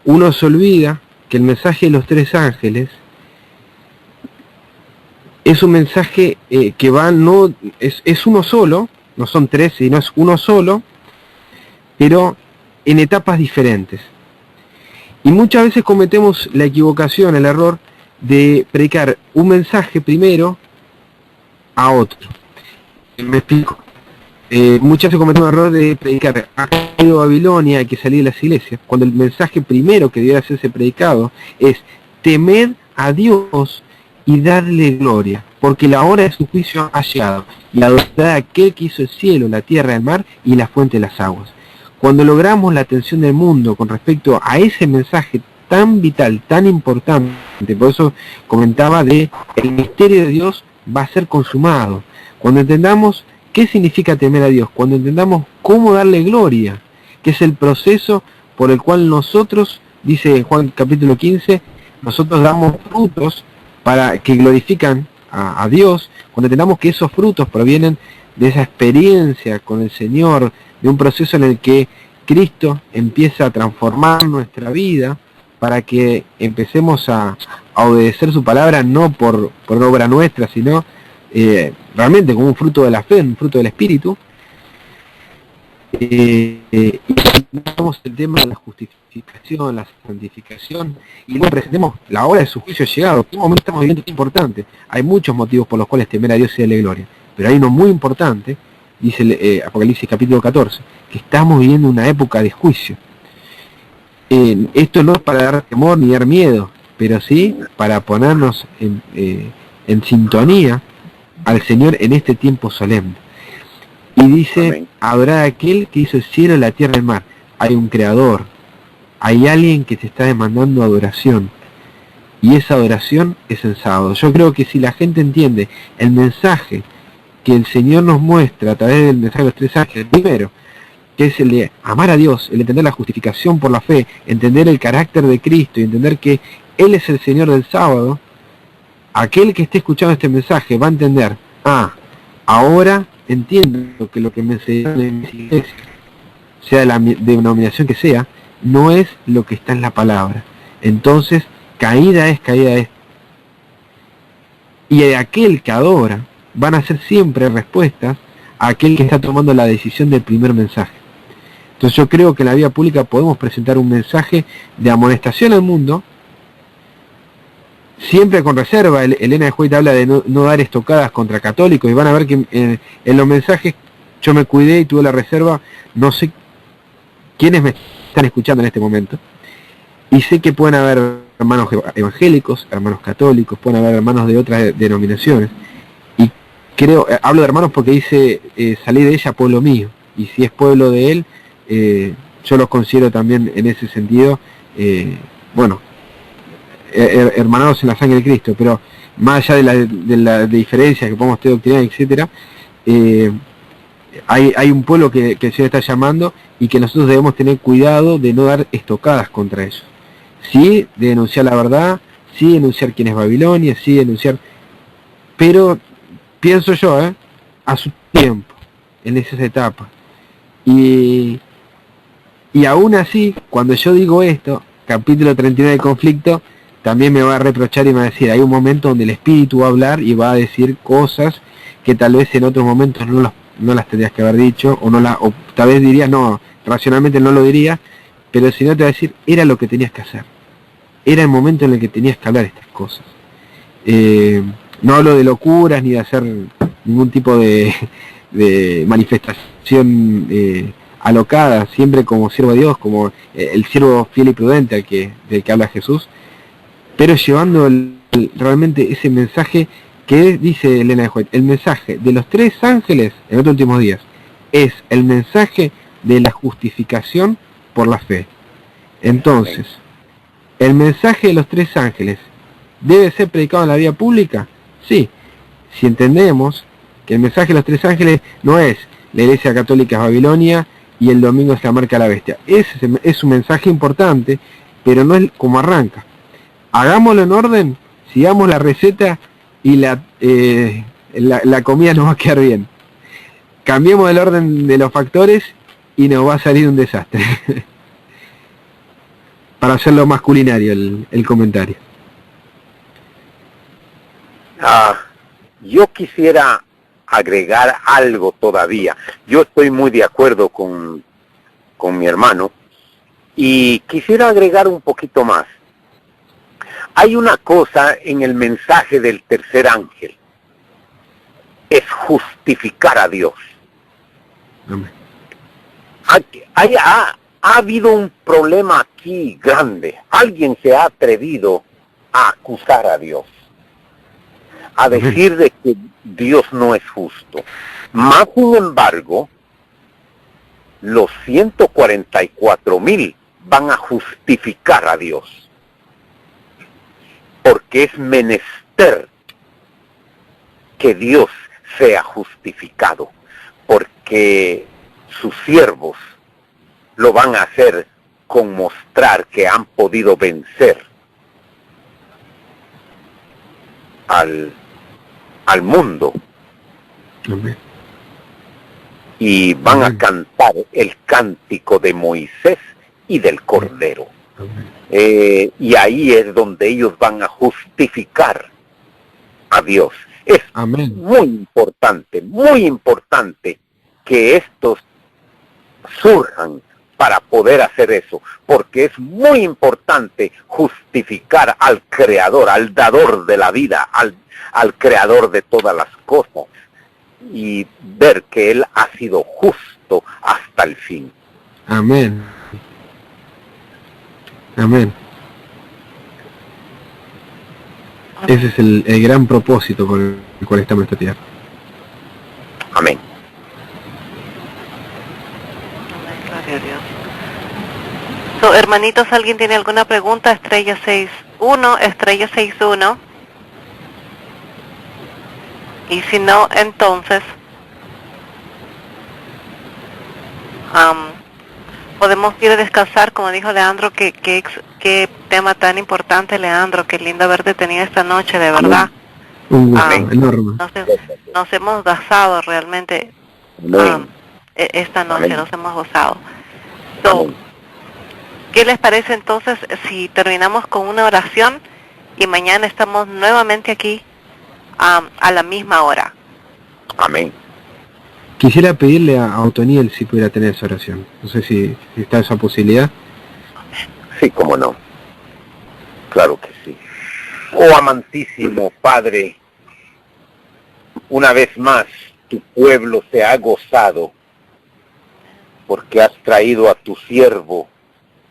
uno se olvida que el mensaje de los 3 ángeles es un mensaje que va, es uno solo, no son 3, sino es uno solo, pero en etapas diferentes. Y muchas veces cometemos la equivocación, el error de predicar un mensaje primero a otro. Me explico. Muchas veces cometemos el error de predicar a Babilonia, hay que salir de las iglesias, cuando el mensaje primero que debiera hacerse predicado es temed a Dios y darle gloria, porque la hora de su juicio ha llegado, y adorar a aquel que hizo el cielo, la tierra, el mar y la fuente de las aguas. Cuando logramos la atención del mundo con respecto a ese mensaje tan vital, tan importante, por eso comentaba de el misterio de Dios va a ser consumado. Cuando entendamos qué significa temer a Dios, cuando entendamos cómo darle gloria, que es el proceso por el cual nosotros, dice Juan capítulo 15, nosotros damos frutos para que glorifican a Dios, cuando entendamos que esos frutos provienen de esa experiencia con el Señor, de un proceso en el que Cristo empieza a transformar nuestra vida para que empecemos a obedecer su palabra, no por obra nuestra, sino realmente como un fruto de la fe, un fruto del Espíritu. Y tenemos el tema de la justificación, la santificación, y luego presentemos la hora de su juicio llegado. En un momento estamos viviendo importante. Hay muchos motivos por los cuales temer a Dios y darle gloria, pero hay uno muy importante, dice Apocalipsis capítulo 14, que estamos viviendo una época de juicio. Esto no es para dar temor ni dar miedo, pero sí para ponernos en sintonía al Señor en este tiempo solemne. Y dice, amén, habrá aquel que hizo el cielo, la tierra y el mar. Hay un creador, hay alguien que te está demandando adoración, y esa adoración es el sábado. Yo creo que si la gente entiende el mensaje que el Señor nos muestra a través del mensaje de los 3 ángeles, primero, que es el de amar a Dios, el entender la justificación por la fe, entender el carácter de Cristo y entender que Él es el Señor del sábado, aquel que esté escuchando este mensaje va a entender, ahora entiendo que lo que me enseñaron en mis iglesias, sea de la denominación que sea, no es lo que está en la palabra. Entonces, caída es. Y de aquel que adora, van a ser siempre respuestas a aquel que está tomando la decisión del primer mensaje. Entonces yo creo que en la vida pública podemos presentar un mensaje de amonestación al mundo, siempre con reserva. Elena de White habla de no dar estocadas contra católicos, y van a ver que en los mensajes yo me cuidé y tuve la reserva. No sé quiénes me están escuchando en este momento, y sé que pueden haber hermanos evangélicos, hermanos católicos, pueden haber hermanos de otras denominaciones, y hablo de hermanos porque dice salí de ella pueblo mío, y si es pueblo de él, yo los considero también en ese sentido, hermanados en la sangre de Cristo. Pero más allá de la diferencia que podemos tener doctrina, etcétera, hay un pueblo que el Señor está llamando, y que nosotros debemos tener cuidado de no dar estocadas contra ellos. Sí, de denunciar la verdad, sí, denunciar quién es Babilonia, sí, denunciar, pero pienso yo, a su tiempo, en esas etapas. Y aún así, cuando yo digo esto, capítulo 39 del conflicto, también me va a reprochar y me va a decir, hay un momento donde el Espíritu va a hablar y va a decir cosas que tal vez en otros momentos no las tendrías que haber dicho, o tal vez dirías, no, racionalmente no lo diría, pero si no te va a decir, era lo que tenías que hacer. Era el momento en el que tenías que hablar estas cosas. No hablo de locuras ni de hacer ningún tipo de manifestación alocada, siempre como siervo de Dios, como el siervo fiel y prudente del que habla Jesús, pero llevando realmente ese mensaje que dice Elena de White, el mensaje de los 3 ángeles en los últimos días es el mensaje de la justificación por la fe. Entonces, ¿el mensaje de los 3 ángeles debe ser predicado en la vía pública? Sí, si entendemos que el mensaje de los 3 ángeles no es la Iglesia Católica de Babilonia y el domingo es la marca de la bestia. Es un mensaje importante, pero no es como arranca. Hagámoslo en orden, sigamos la receta y la comida nos va a quedar bien. Cambiemos el orden de los factores y nos va a salir un desastre. Para hacerlo más culinario el comentario. Yo quisiera agregar algo todavía. Yo estoy muy de acuerdo con mi hermano y quisiera agregar un poquito más. Hay una cosa en el mensaje del tercer ángel, es justificar a Dios. Amén. Ha habido un problema aquí grande. Alguien se ha atrevido a acusar a Dios, a decir de que Dios no es justo. Más sin embargo, los 144,000 van a justificar a Dios. Porque es menester que Dios sea justificado, porque sus siervos lo van a hacer con mostrar que han podido vencer al mundo. Amén. Y van a cantar el cántico de Moisés y del Cordero. Y ahí es donde ellos van a justificar a Dios. Es Amén. muy importante que estos surjan para poder hacer eso, porque es muy importante justificar al Creador, al dador de la vida, al Creador de todas las cosas, y ver que Él ha sido justo hasta el fin. Amén. Amén. Ese es el gran propósito por el cual estamos en esta tierra. Amén. Gloria a Dios. Hermanitos, ¿alguien tiene alguna pregunta? Estrella 61, estrella 61. Y si no, entonces podemos ir a descansar, como dijo Leandro. Qué tema tan importante, Leandro. Qué lindo haberte tenido esta noche, de verdad. Un gusto enorme. Nos hemos gozado realmente. Esta noche nos hemos gozado. ¿Qué les parece entonces si terminamos con una oración y mañana estamos nuevamente aquí a la misma hora? Amén. Quisiera pedirle a Otoniel si pudiera tener esa oración. No sé si está esa posibilidad. Sí, cómo no. Claro que sí. Oh amantísimo Padre, una vez más tu pueblo se ha gozado porque has traído a tu siervo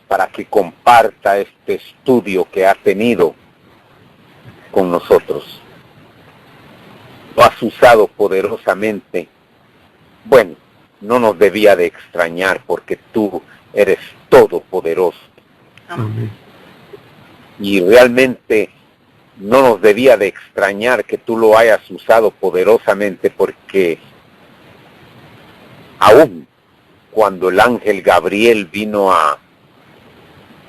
para que comparta este estudio que ha tenido con nosotros. Lo has usado poderosamente. Bueno, no nos debía de extrañar porque tú eres todopoderoso. Amén. Y realmente no nos debía de extrañar que tú lo hayas usado poderosamente, porque aún cuando el ángel Gabriel vino a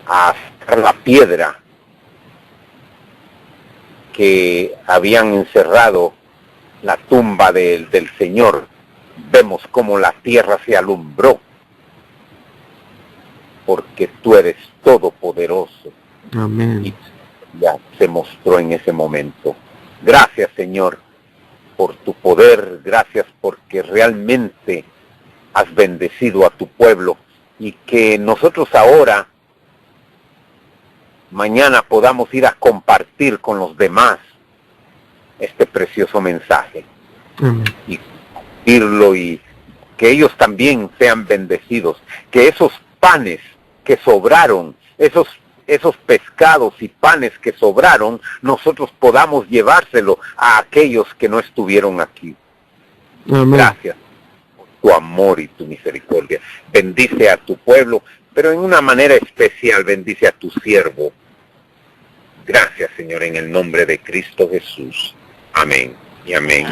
sacar la piedra que habían encerrado la tumba del Señor, vemos cómo la tierra se alumbró, porque tú eres todopoderoso. Amén. Y ya se mostró en ese momento. Gracias, Señor, por tu poder. Gracias porque realmente has bendecido a tu pueblo, y que nosotros ahora, mañana, podamos ir a compartir con los demás este precioso mensaje Amén. y compartirlo, y que ellos también sean bendecidos, que esos panes que sobraron, esos pescados y panes que sobraron, nosotros podamos llevárselo a aquellos que no estuvieron aquí. Amén. Gracias por tu amor y tu misericordia. Bendice a tu pueblo, pero en una manera especial bendice a tu siervo. Gracias, Señor, en el nombre de Cristo Jesús. Amén y amén.